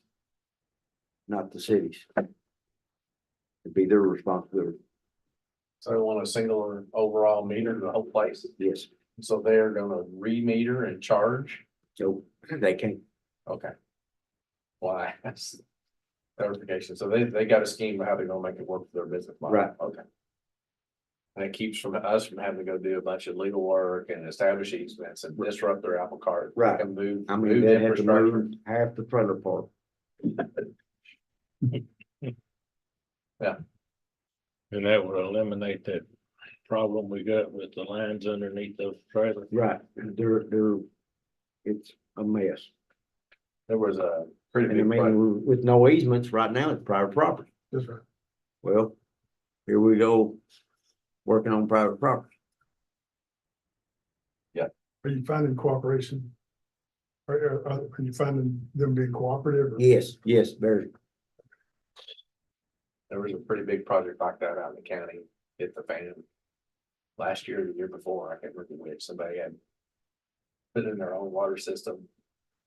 not the city's. It'd be their responsibility. So they want a single overall meter to the whole place. Yes, So they're gonna re-meter and charge. so they can, Okay. Why? That's clarification. So they got a scheme of how they're gonna make it work for their business model. Right. Okay. And it keeps us from having to go do a bunch of legal work and establish easements and disrupt their apple cart. Right. And move. I mean, move they had to infrastructure. move half the trailer park. And that would eliminate that problem we got with the lines underneath those trailers. Right, it's a mess. There was a pretty And I big. project. mean, with no easements, right now it's private property. That's right. Well, here we go, working on private property. Are you finding cooperation? Are you finding them being cooperative? or- Yes, very. There was a pretty big project like that out in the county, hit the fan. Last year, or the year before, I can't remember which, somebody had. Put in their own water system.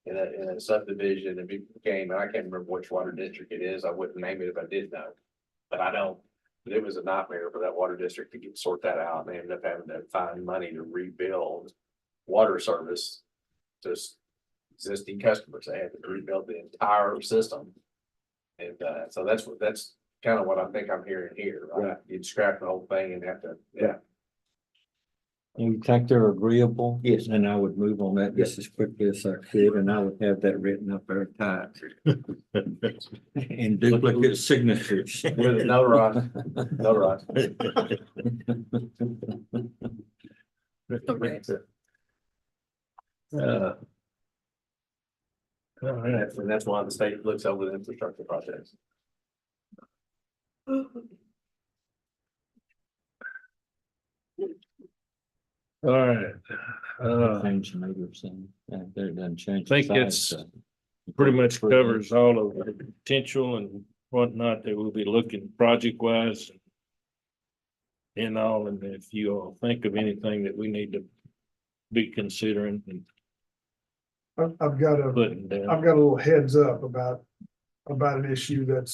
In a subdivision and became, and I can't remember which water district it is, I wouldn't name it if I did know. But I don't, but it was a nightmare for that water district to sort that out, and they ended up having to find money to rebuild. Water service. To existing customers, they had to rebuild the entire system. And so that's kind of what I think I'm hearing here, right? Right. You'd scrap the whole thing and have to, yeah. You think they're agreeable? Yes. And I would move on that just as quickly as I could, and I would have that written up there tight. And duplicate signatures. With it notarized, notarized. Uh, All right, and that's why the state looks over the infrastructure projects. All right, Change the meter some, that doesn't change. I think the size, it's so. pretty much covers all of the potential and whatnot that we'll be looking project wise. And all, and if you all think of anything that we need to be considering and I've got a putting down. little heads up about an issue that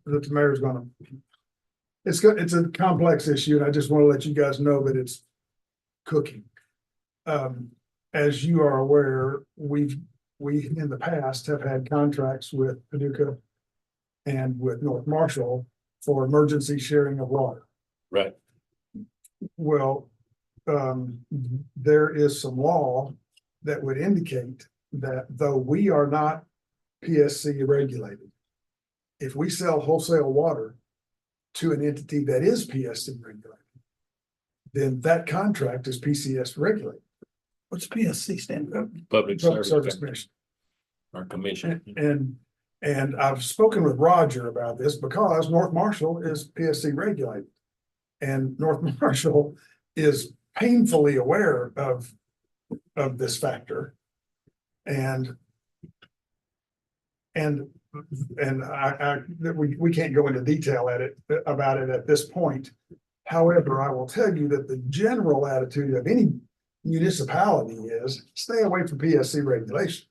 the mayor's gonna. It's a complex issue, and I just want to let you guys know that it's cooking. As you are aware, we in the past have had contracts with Paducah and with North Marshall for emergency sharing of water. Right. Well, there is some law that would indicate that though we are not PSC regulated, if we sell wholesale water to an entity that is PSC regulated, then that contract is PCS regulated. What's PSC stand for? Public Public Service Service Commission. or Commission. And I've spoken with Roger about this because North Marshall is PSC regulated. And North Marshall is painfully aware of this factor. And we can't go into detail about it at this point. However, I will tell you that the general attitude of any municipality is stay away from PSC regulation.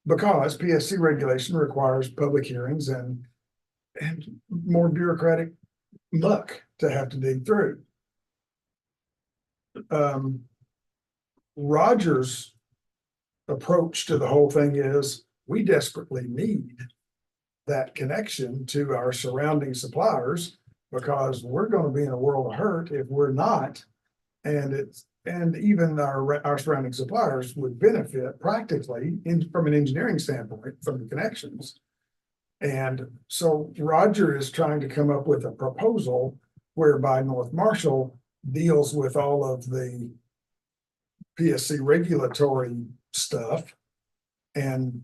Because PSC regulation requires public hearings and more bureaucratic muck to have to dig through. Roger's approach to the whole thing is we desperately need that connection to our surrounding suppliers because we're going to be in a world of hurt if we're not. And and even our surrounding suppliers would benefit practically from an engineering standpoint, from the connections. And so Roger is trying to come up with a proposal whereby North Marshall deals with all of the PSC regulatory stuff and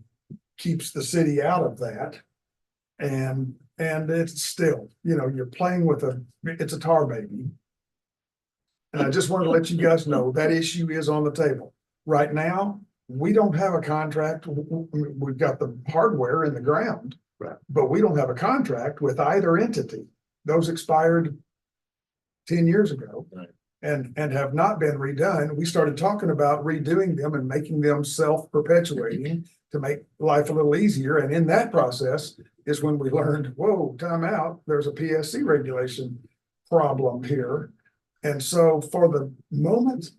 keeps the city out of that. And it's still, you're playing with it's a tar baby. And I just want to let you guys know that issue is on the table. Right now, we don't have a contract. We've got the hardware in the ground. Right. But we don't have a contract with either entity. Those expired 10 years ago. Right. And have not been redone. We started talking about redoing them and making them self-perpetuating to make life a little easier. And in that process is when we learned, whoa, time out, there's a PSC regulation problem here. And so for the moment,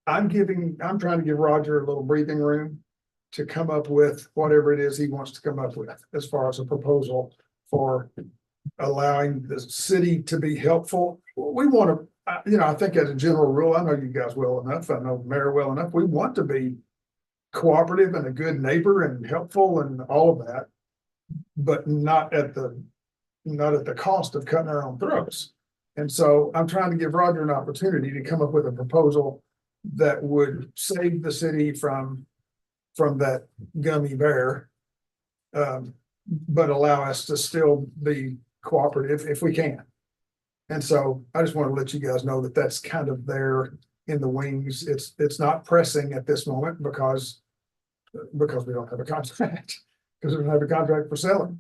I'm trying to give Roger a little breathing room to come up with whatever it is he wants to come up with as far as a proposal for allowing the city to be helpful. We want to, I think as a general rule, I know you guys well enough, I know the mayor well enough, we want to be cooperative and a good neighbor and helpful and all of that, but not at the cost of cutting our own throats. And so I'm trying to give Roger an opportunity to come up with a proposal that would save the city from that gummy bear, but allow us to still be cooperative if we can. And so I just want to let you guys know that that's kind of there in the wings. It's not pressing at this moment because we don't have a contract, because we don't have a contract for selling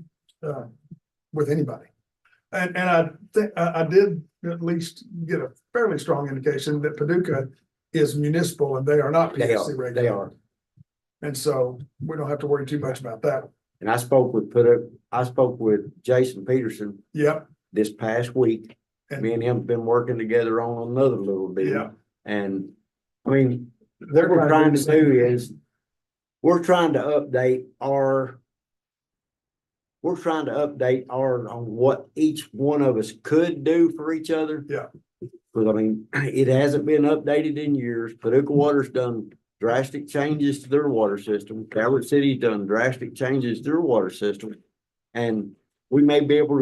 with anybody. And I think I did at least get a fairly strong indication that Paducah is municipal and they are not They PSC are, regulated. they are. And so we don't have to worry too much about that. And I spoke with Jason Peterson Yep. this past week. Me and him have been working together on another little deal. Yeah. And I mean, what we're trying to do is, we're trying to update our on what each one of us could do for each other. Yeah. Because I mean, it hasn't been updated in years. Paducah Water's done drastic changes to their water system. Calvert City's done drastic changes to their water system. And we may be able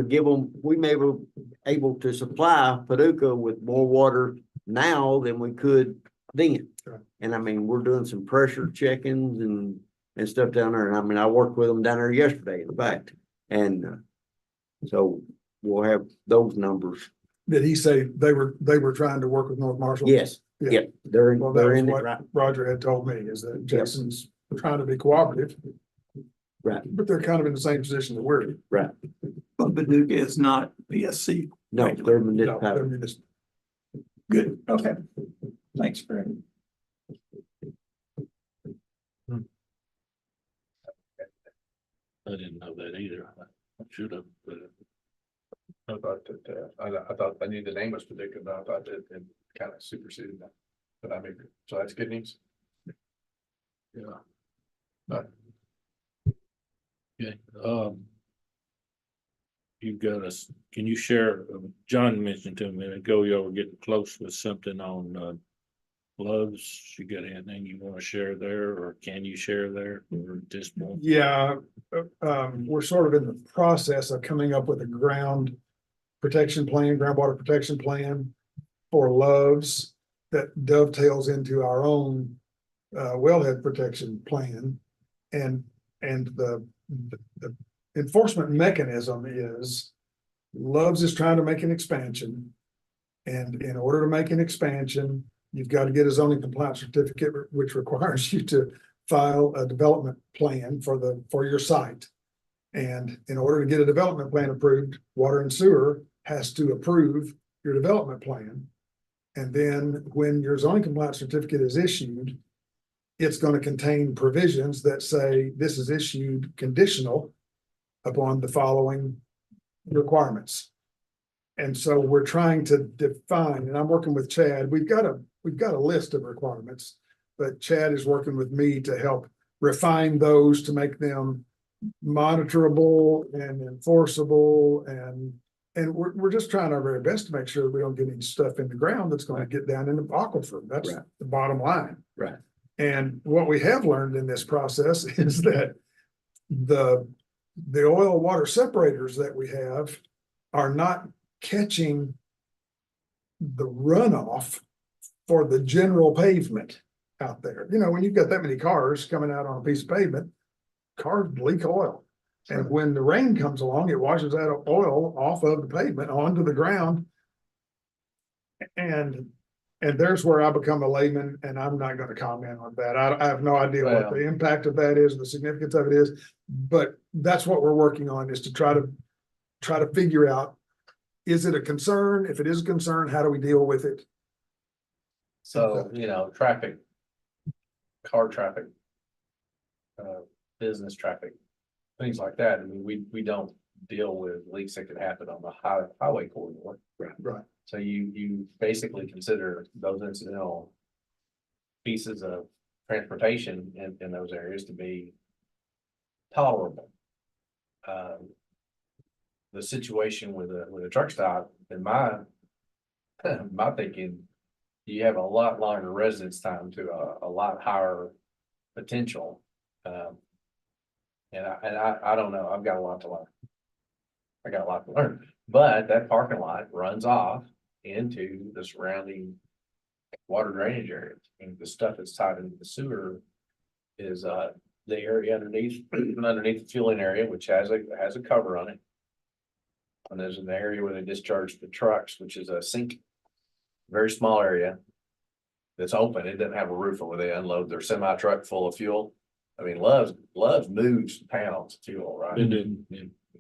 to supply Paducah with more water now than we could then. Sure. And I mean, we're doing some pressure checkings and stuff down there. And I mean, I worked with them down there yesterday, in fact. And so we'll have those numbers. Did he say they were trying to work with North Marshall? Yes, Yeah. yeah, they're Well, that in was it, what right, Roger had told me, is that Jason's trying to be cooperative, right, but they're kind of in the same position that we're in. right. But Paducah is not PSC. No, they're No, municipal. they're municipal. Good, okay. Thanks, Greg. I didn't know that either. I should have, but I thought that, I thought I knew the name was Paducah, but I thought it kind of superseded that. But I mean, so that's good news. Yeah. But okay, you've got us, can you share, John mentioned to me a minute ago, y'all were getting close with something on, Loves. You got anything you want to share there, or can you share there, or at this point? Yeah, we're sort of in the process of coming up with a groundwater protection plan for Loves that dovetails into our own wellhead protection plan. And the enforcement mechanism is Loves is trying to make an expansion. And in order to make an expansion, you've got to get a zoning compliance certificate, which requires you to file a development plan for your site. And in order to get a development plan approved, Water and Sewer has to approve your development plan. And then when your zoning compliance certificate is issued, it's going to contain provisions that say this is issued conditional upon the following requirements. And so we're trying to define, and I'm working with Chad. We've got a list of requirements, but Chad is working with me to help refine those to make them monitorable and enforceable and And we're just trying our very best to make sure we don't get any stuff in the ground that's gonna get down in the aquifer. That's Right. the bottom line. Right. And what we have learned in this process is that the oil water separators that we have are not catching the runoff for the general pavement out there. You know, when you've got that many cars coming out on a piece of pavement, cars leak oil. And when the rain comes along, it washes that oil off of the pavement onto the ground. And there's where I become a layman, and I'm not gonna comment on that. I have no idea what the impact of that is, the significance of it is. But that's what we're working on, is to try to figure out, is it a concern? If it is a concern, how do we deal with it? So, traffic, car traffic, business traffic, things like that. I mean, we don't deal with leaks that could happen on the highway corridor. Right. So you basically consider those incidental pieces of transportation in those areas to be tolerable. The situation with a truck stop, in my thinking, you have a lot longer residence time to a lot higher potential. And I don't know, I've got a lot to learn. But that parking lot runs off into the surrounding water drainage areas. And the stuff that's tied into the sewer is the area underneath the fueling area, which has a cover on it. And there's an area where they discharge the trucks, which is a sink, very small area that's open. It doesn't have a roof where they unload their semi truck full of fuel. I mean, Love's moves pounds of fuel, right?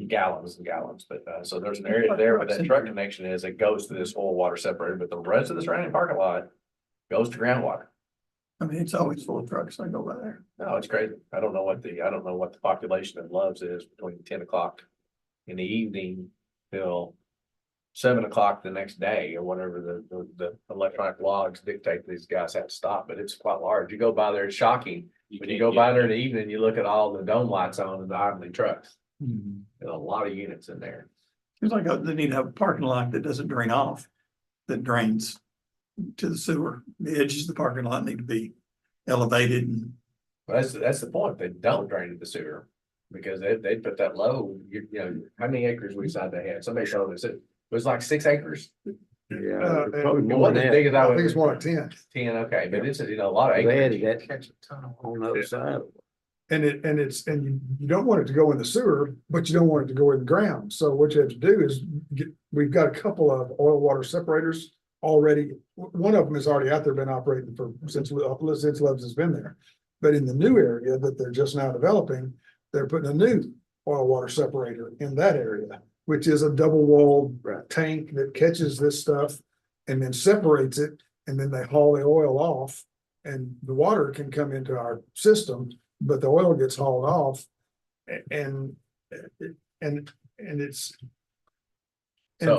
Gallons and gallons, but so there's an area there where that truck connection is, it goes to this oil water separator, but the rest of the surrounding parking lot goes to groundwater. I mean, it's always full of trucks. I go by there. No, it's crazy. I don't know what the population of Love's is between 10 o'clock in the evening till 7 o'clock the next day, or whatever the electronic logs dictate these guys have to stop, but it's quite large. You go by there, it's shocking. When you go by there in the evening, you look at all the dome lights on and the idling trucks. There's a lot of units in there. Seems like they need to have a parking lot that doesn't drain off, that drains to the sewer. The edges of the parking lot need to be elevated and But that's the point. They don't drain to the sewer because they put that low, how many acres we decided they had? Somebody showed us it was like 6 acres. Yeah. It probably It more wasn't than as that. big as I I would. think it's more like 10. 10, okay, but it's a lot of They acreage. added that Catch a ton of. on the other side. And you don't want it to go in the sewer, but you don't want it to go in the ground. So what you have to do is we've got a couple of oil water separators already. One of them is already out there, been operating since Love's has been there. But in the new area that they're just now developing, they're putting a new oil water separator in that area, which is a double walled tank that catches this stuff and then separates it, and then they haul the oil off, and the water can come into our system, but the oil gets hauled off. And it's. So-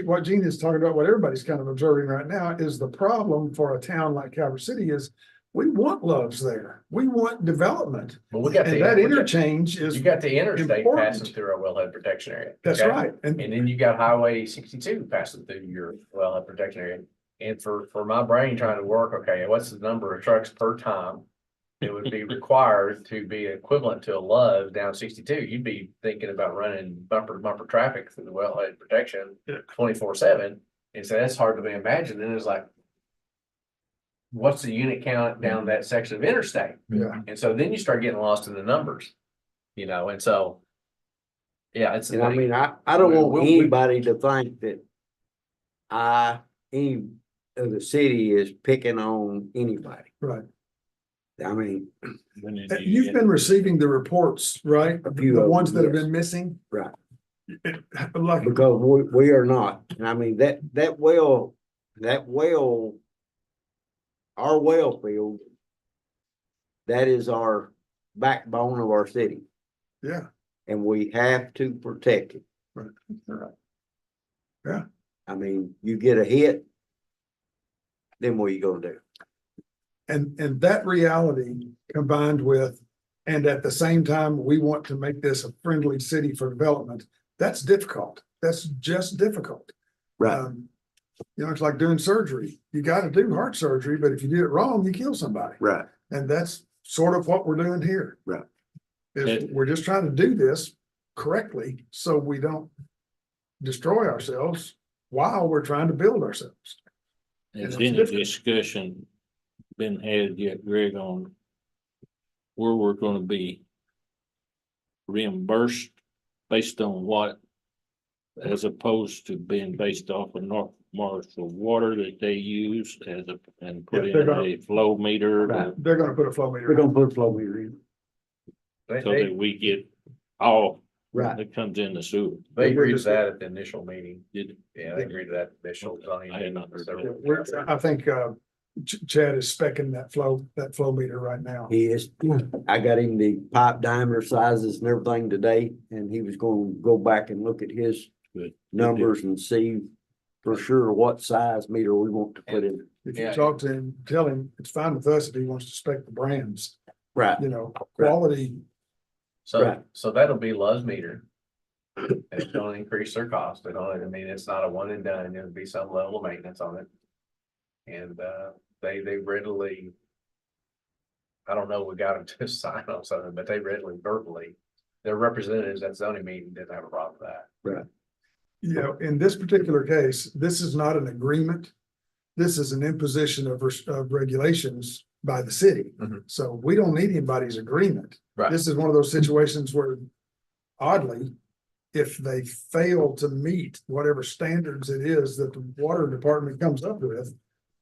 What Gene is talking about, what everybody's kind of observing right now, is the problem for a town like Calvert City is we want Love's there. We want development. But we got And that interchange is, you got the interstate important. passing through our wellhead protection area. that's okay? right. And then you got Highway 62 passing through your wellhead protection area. And for my brain trying to work, okay, what's the number of trucks per time? It would be required to be equivalent to a Love's down 62. You'd be thinking about running bumper to bumper traffic through the wellhead protection 24/7. And so that's hard to imagine. And it's like, what's the unit count down that section of interstate? Yeah. And so then you start getting lost in the numbers, and so. Yeah, it's. And I mean, I don't want We- anybody to think that any of the city is picking on anybody. Right. I mean, You've been receiving the reports, right? A few The of ones them, that have yes. been missing? Right. Like, because we are not, and I mean, that well, our well field, that is our backbone of our city, yeah, and we have to protect it. right. I mean, you get a hit, then what are you gonna do? And that reality combined with, and at the same time, we want to make this a friendly city for development. That's difficult. that's just difficult. Right, You know, it's like doing surgery. You gotta do heart surgery, but if you do it wrong, you kill somebody. right. And that's sort of what we're doing here. Right. Is we're just trying to do this correctly so we don't destroy ourselves while we're trying to build ourselves. Has it's any different. discussion been had yet, Greg, on where we're gonna be reimbursed based on what? As opposed to being based off of North Marshall water that they use and put Yeah, they're in gonna- a flow meter They're gonna put a flow meter. We're gonna put a flow meter in. so that we get all Right. that comes in the sewer. They agreed to that at the initial meeting. Did, Yeah, they agreed to that initial. zoning I had not heard meeting. that. I think, Chad is specking that flow meter right now. He is, I got him the pipe diameter sizes and everything today, and he was gonna go back and look at his Good. numbers and see for sure what size meter we want to put in. If you Yeah. talk to him, tell him it's fine with us if he wants to spec the brands, Right, you know, quality. So, Right. so that'll be Love's meter. And it's gonna increase their cost, and all, I mean, it's not a one and done, it'll be some level of maintenance on it. And, they readily. I don't know, we got them to sign on something, but they readily verbally, their representatives at zoning meeting didn't have a problem with that. You know, in this particular case, this is not an agreement. This is an imposition of regulations by the city. Mhm. So we don't need anybody's agreement. Right. This is one of those situations where oddly, if they fail to meet whatever standards it is that the water department comes up with,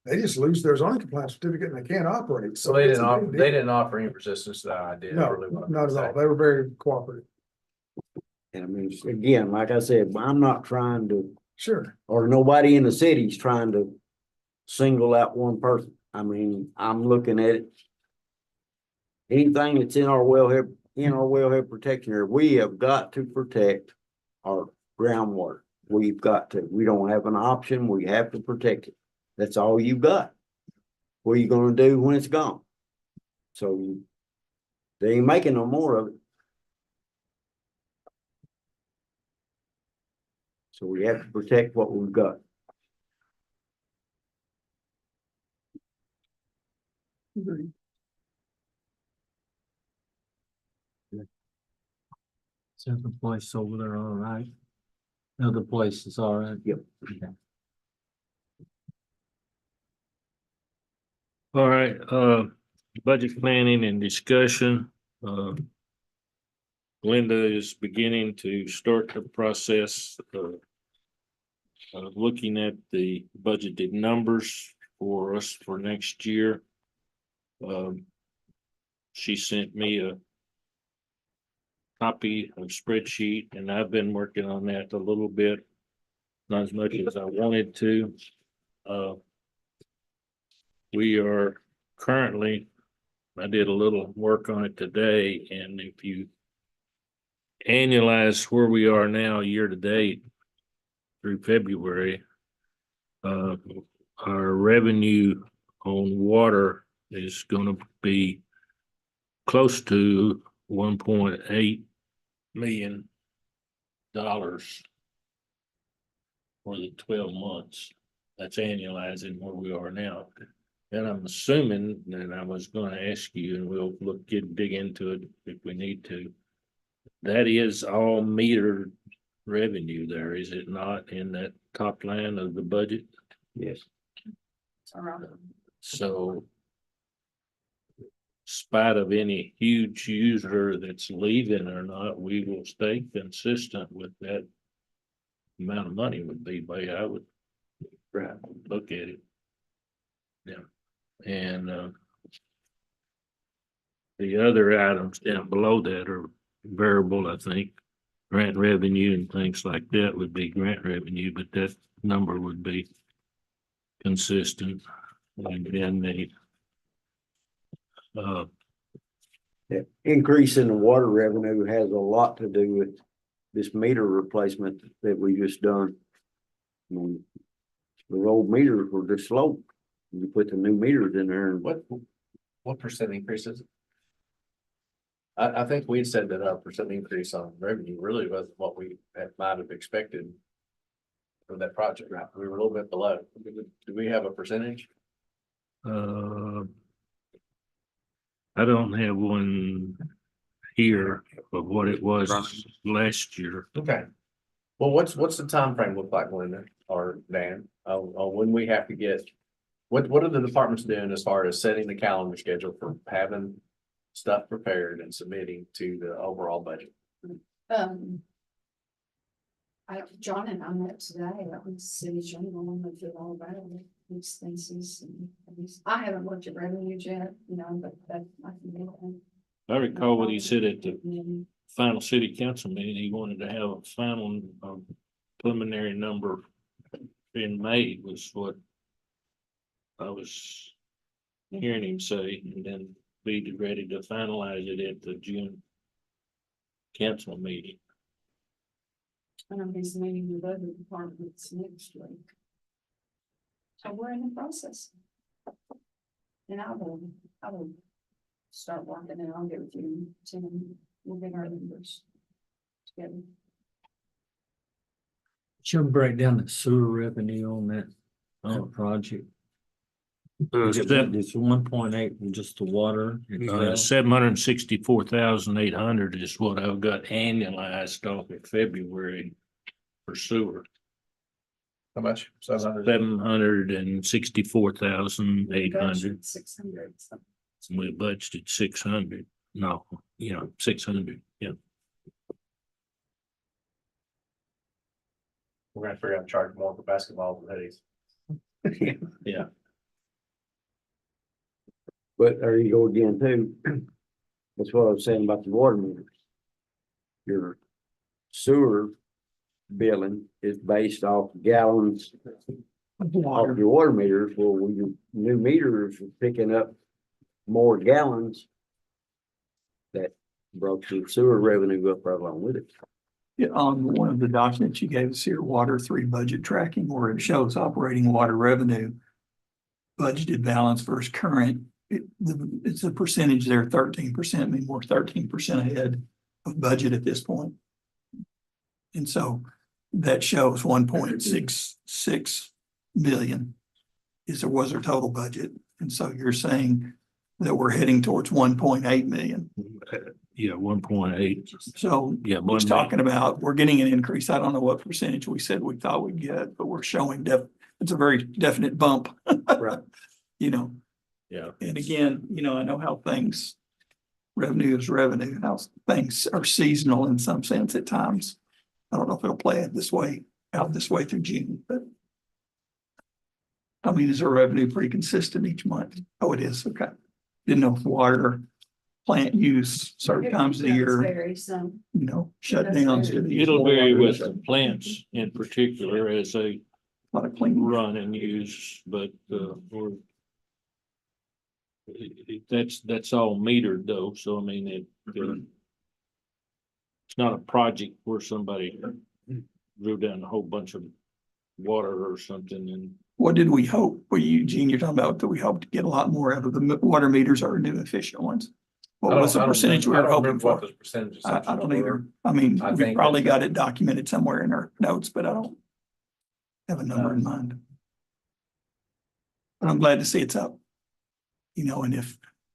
they just lose their zoning compliance certificate and they can't operate. So they it's didn't a offer, big they deal. didn't offer any resistance to that idea. No, really what I'm not at saying. all. They were very cooperative. and I mean, again, like I said, I'm not trying to, Sure. or nobody in the city's trying to single out one person. I mean, I'm looking at it. Anything that's in our wellhead protection area, we have got to protect our groundwater. We've got to, we don't have an option, we have to protect it. That's all you got. What are you gonna do when it's gone? So they ain't making no more of it. So we have to protect what we've got. Is the place over there all right? Other place is all right? Yep. Okay. All right, budget planning and discussion, Linda is beginning to start the process of looking at the budgeted numbers for us for next year. She sent me a copy of spreadsheet, and I've been working on that a little bit, not as much as I wanted to. We are currently, I did a little work on it today, and if you annualize where we are now year to date through February, our revenue on water is gonna be close to $1.8 million for the 12 months. That's annualizing where we are now. And I'm assuming that I was gonna ask you, and we'll dig into it if we need to. That is all metered revenue there, is it not, in that top line of the budget? Yes. So spite of any huge user that's leaving or not, we will stay consistent with that amount of money would be the way I would Right. look at it. Yeah, and the other items down below that are variable, I think. Grant revenue and things like that would be grant revenue, but that number would be consistent. And then the The increase in the water revenue has a lot to do with this meter replacement that we just done. I mean, the old meters were just slow. You put the new meters in there and What percent increase is it? I think we had said that our percent increase on revenue really wasn't what we might have expected for that project, right? We were a little bit below. Do we have a percentage? Uh, I don't have one here of what it was last year. Okay. Well, what's the time frame look like, Linda or Dan? When we have to get, what are the departments doing as far as setting the calendar schedule for having stuff prepared and submitting to the overall budget? John and I met today, that was city general, and we did all about it, expenses and I haven't looked at revenues yet, you know, but that I can get that. I recall what he said at the And final city council meeting, he wanted to have a final preliminary number being made was what I was hearing him say, and then be ready to finalize it at the June council meeting. he's meeting with other departments next week. So we're in the process. And I will start working and I'll get with you, Tim, we'll get our numbers together. Should break down the sewer revenue on that project. Is it It's 1.8 from just the water. itself? 764,800 is what I've got annualized off in February for sewer. How much? 700? 764,800. 600. We budgeted 600. No, 600. Yeah. We're gonna figure out to charge more for basketball than hoodies. Yeah. But there you go again too. That's what I was saying about the water meters. Your sewer billing is based off gallons off your water meters. Well, when your new meters are picking up more gallons, that brought your sewer revenue up right along with it. Yeah, on one of the documents you gave us here, Water 3 budget tracking, where it shows operating water revenue, budgeted balance versus current, it's a percentage there, 13%, I mean, we're 13% ahead of budget at this point. And so that shows 1.66 million was our total budget. And so you're saying that we're heading towards 1.8 million. Yeah, 1.8. So Yeah, he's talking about, we're getting an increase. I don't know what percentage we said we thought we'd get, but we're showing it's a very definite bump. Right. Yeah. And again, I know how revenue is revenue, how things are seasonal in some sense at times. I don't know if it'll play out this way through June, but I mean, is our revenue pretty consistent each month? Oh, it is. Okay. Didn't know if water plant use certain times of the year, Vary some. shutdowns. It'll vary with the plants in particular as they A lot of clean run and use, but that's all metered though, so I mean, it's not a project where somebody drew down a whole bunch of water or something and. What did we hope? Gene, you're talking about that we hope to get a lot more out of the water meters, our new efficient ones. What was the percentage we were hoping for? What the percentage I assumptions don't were. either. I mean, I we think probably that's- got it documented somewhere in our notes, but I don't have a number in mind. But I'm glad to see it's up. And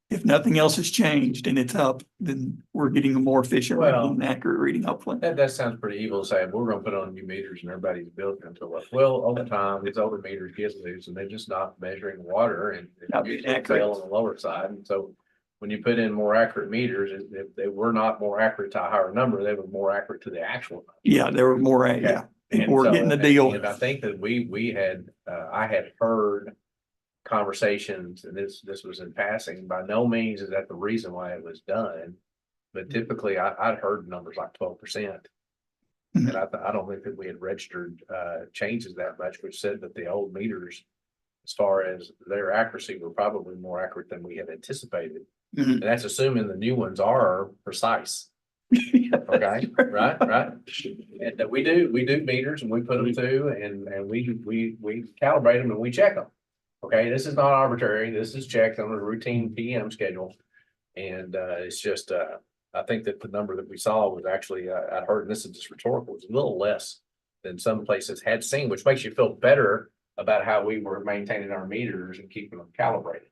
if nothing else has changed and it's up, then we're getting a more efficient reading Well- and accurate reading, hopefully. That sounds pretty evil to say, we're gonna put on new meters and everybody's bill gonna go up. Well, over time, these older meters get loose and they're just not measuring water and Not being usually accurate. fail on the lower side. And so when you put in more accurate meters, if they were not more accurate to a higher number, they were more accurate to the actual. number. Yeah, there were more, yeah. And People were so- getting the deal. And I think that we had, I had heard conversations, and this was in passing, by no means is that the reason why it was done. But typically I'd heard numbers like 12%. Mhm. And I don't think that we had registered changes that much, which said that the old meters, as far as their accuracy, were probably more accurate than we had anticipated. Mhm. And that's assuming the new ones are precise. Okay, right. And that we do meters and we put them through and we calibrate them and we check them. Okay, this is not arbitrary. This is checked on a routine PM schedule. And it's just, I think that the number that we saw was actually, I heard, and this is just rhetorical, was a little less than some places had seen, which makes you feel better about how we were maintaining our meters and keeping them calibrated.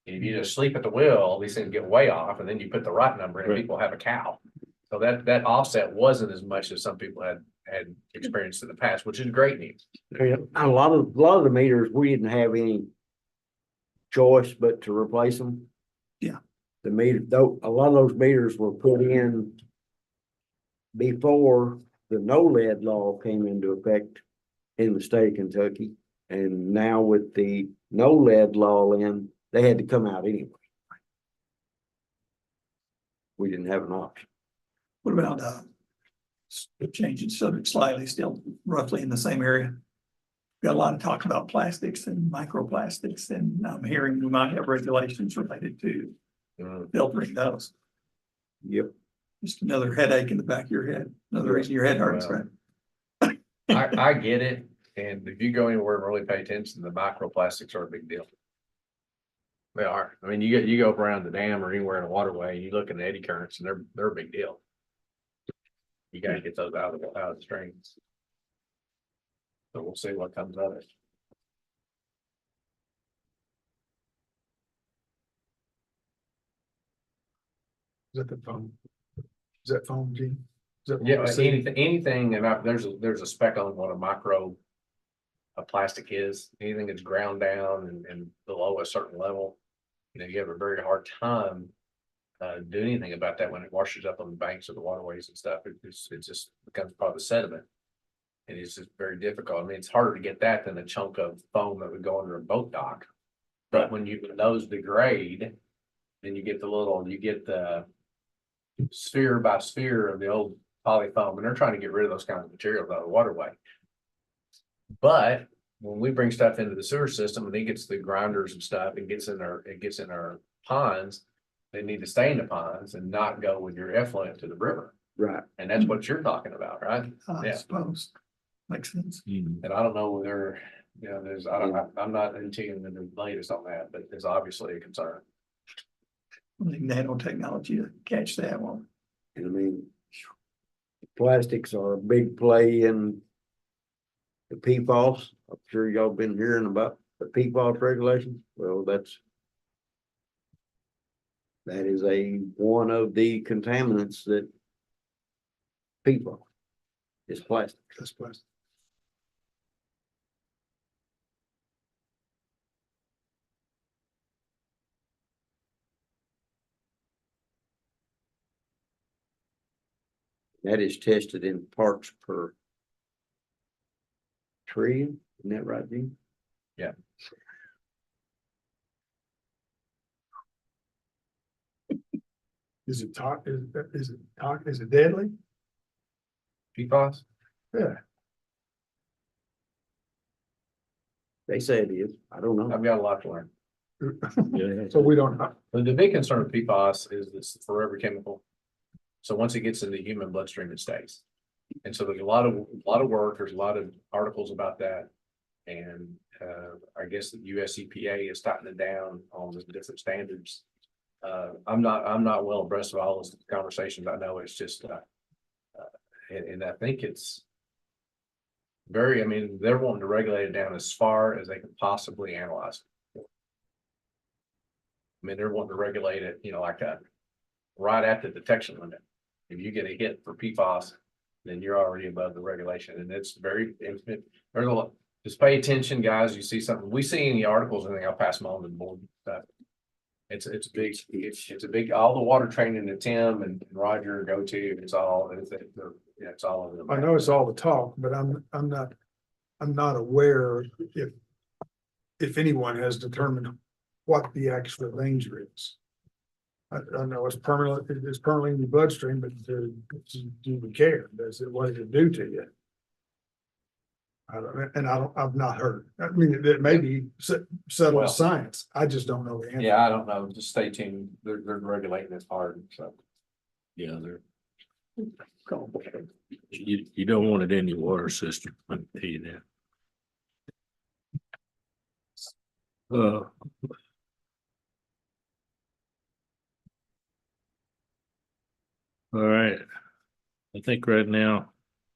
If you just sleep at the wheel, these things get way off, and then you put the right number in, Right. people have a cow. So that offset wasn't as much as some people had experienced in the past, which is great news. A lot of the meters, we didn't have any choice but to replace them. Yeah. The meter, though, a lot of those meters were put in before the no lead law came into effect in the state of Kentucky. And now with the no lead law in, they had to come out anyway. We didn't have an option. What about, changing subject slightly, still roughly in the same area? Got a lot of talk about plastics and microplastics, and I'm hearing we might have regulations related to filtering those. Yep. Just another headache in the back of your head, another reason your head hurts, Well, right? I get it, and if you go anywhere and really pay attention, the microplastics are a big deal. They are. I mean, you go up around the dam or anywhere in a waterway, and you look at the eddy currents, and they're a big deal. You gotta get those out of the streams. So we'll see what comes of it. Is that the phone? Is that phone, Gene? Is that what Yeah, we're seeing? anything, and there's a spec on what a micro. A plastic is, anything that's ground down and below a certain level. You know, you have a very hard time. Doing anything about that when it washes up on the banks of the waterways and stuff. It just becomes part of the sediment. And it's just very difficult. I mean, it's harder to get that than a chunk of foam that would go under a boat dock. But when those degrade, then you get the sphere by sphere of the old polyfoam, and they're trying to get rid of those kinds of materials out of the waterway. But when we bring stuff into the sewer system and it gets the grinders and stuff, it gets in our ponds, they need to stay in the ponds and not go with your effluent to the river. Right. And that's what you're talking about, right? I Yeah. suppose, makes sense. And I don't know whether, you know, I'm not into the latest on that, but it's obviously a concern. I think nanotechnology to catch that one. And I mean, plastics are a big play in the PFAS. I'm sure y'all been hearing about the PFAS regulations. Well, that is one of the contaminants that PFAS is plastic. That's plastic. That is tested in parts per trillion. Isn't that right, Gene? Yeah. Is it deadly? PFAS? Yeah. They say it is. I don't know. I've got a lot to learn. So we don't know. The big concern with PFAS is this forever chemical. So once it gets in the human bloodstream, it stays. And so there's a lot of work, there's a lot of articles about that. And I guess the US EPA is tightening it down on the different standards. I'm not well abreast of all those conversations. I know it's just and I think it's I mean, they're wanting to regulate it down as far as they can possibly analyze it. I mean, they're wanting to regulate it, you know, like right at the detection limit. If you get a hit for PFAS, then you're already above the regulation, and it's very infinite. There's a lot. Just pay attention, guys. You see something, we see any articles, and I'll pass them on to the board. It's a big, all the water training that Tim and Roger go to, it's all of them. I know it's all the talk, but I'm not aware if anyone has determined what the actual danger is. I know it's permanently in your bloodstream, but do we care? What does it do to you? I've not heard. I mean, it may be settled Well, science. I just don't know the answer. Yeah, I don't know. Just stay tuned. They're regulating this hard, so. Yeah, you don't want it in your water system, I can tell you that. All right. I think right now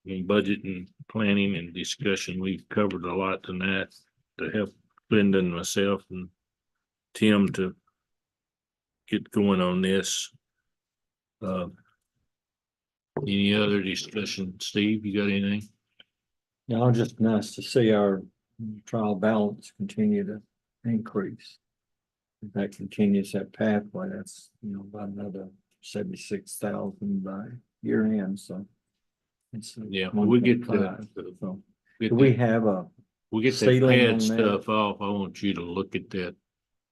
in budget and planning and discussion. We've covered a lot tonight to help Linda and myself and Tim to get going on this. Any other discussion? Steve, you got anything? No, just nice to see our trial balance continue to increase. If that continues that pathway, that's, about another 76,000 by year end, so. it's, Yeah, when we get 1.5. the, So, get do we the- have a, we get that ceiling on pad that? stuff off. I want you to look at that,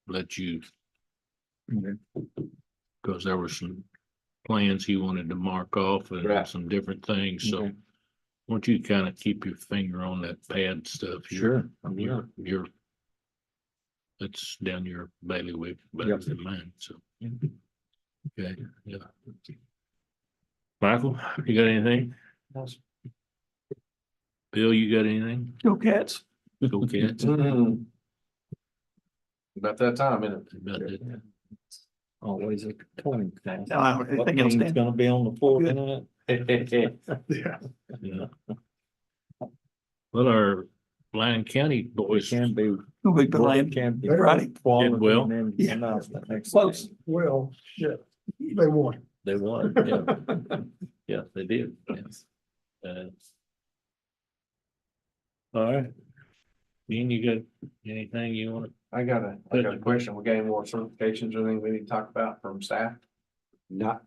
let you, because there were some plans he wanted to mark off and Right. some different things, so. Okay. I want you to kind of keep your finger on that pad stuff. Sure. You're that's down your bailiwick, better Yep. than mine, so. Okay, yeah. Michael, you got anything? Bill, you got anything? Go Cats. Go Cats. About that time, isn't it? About that. Always a toy. No, I don't have What anything else, game's Dan. gonna be on the floor Good. tonight? Yeah. Yeah. Well, our Lyon County It boys, can be. We'll be playing Can be. Friday. quality Did well. and then Yeah. come out the next Close. game. Well, shit, they won. they won, yeah, yeah, they did, yes. All right. Dean, you got anything you want I got a question. We got any more certifications or anything we need to talk about from staff? Not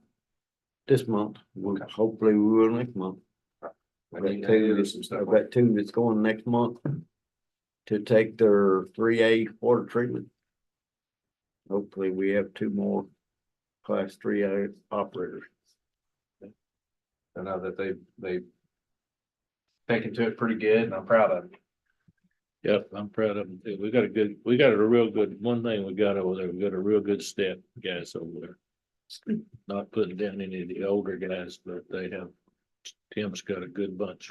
this month. Hopefully we will next month. I need to do some stuff. I've got two that's going next month to take their 3A water treatment. Hopefully we have two more class 3A operators. I know that they taken to it pretty good and I'm proud of it. Yep, I'm proud of them too. We got a real good, one thing we got over there, we got a real good step guys over there. Not putting down any of the older guys, but they have, Tim's got a good bunch.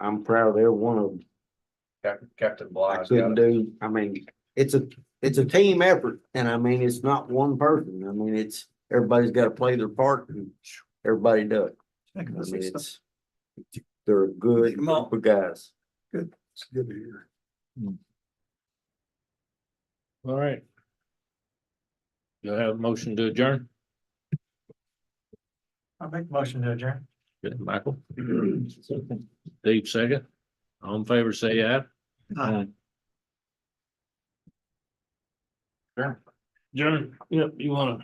I'm proud of every one of them. Captain I Bly's got couldn't it. do, I mean, it's a team effort and I mean, it's not one person. I mean, everybody's got to play their part and everybody does. I mean, they're a good Come on. group of guys. Good, it's good to hear. All right. You'll have a motion to adjourn? I'll make a motion to adjourn. Good, Michael. Dave, second. All in favor, say aye. Adjourn. Yep, you wanna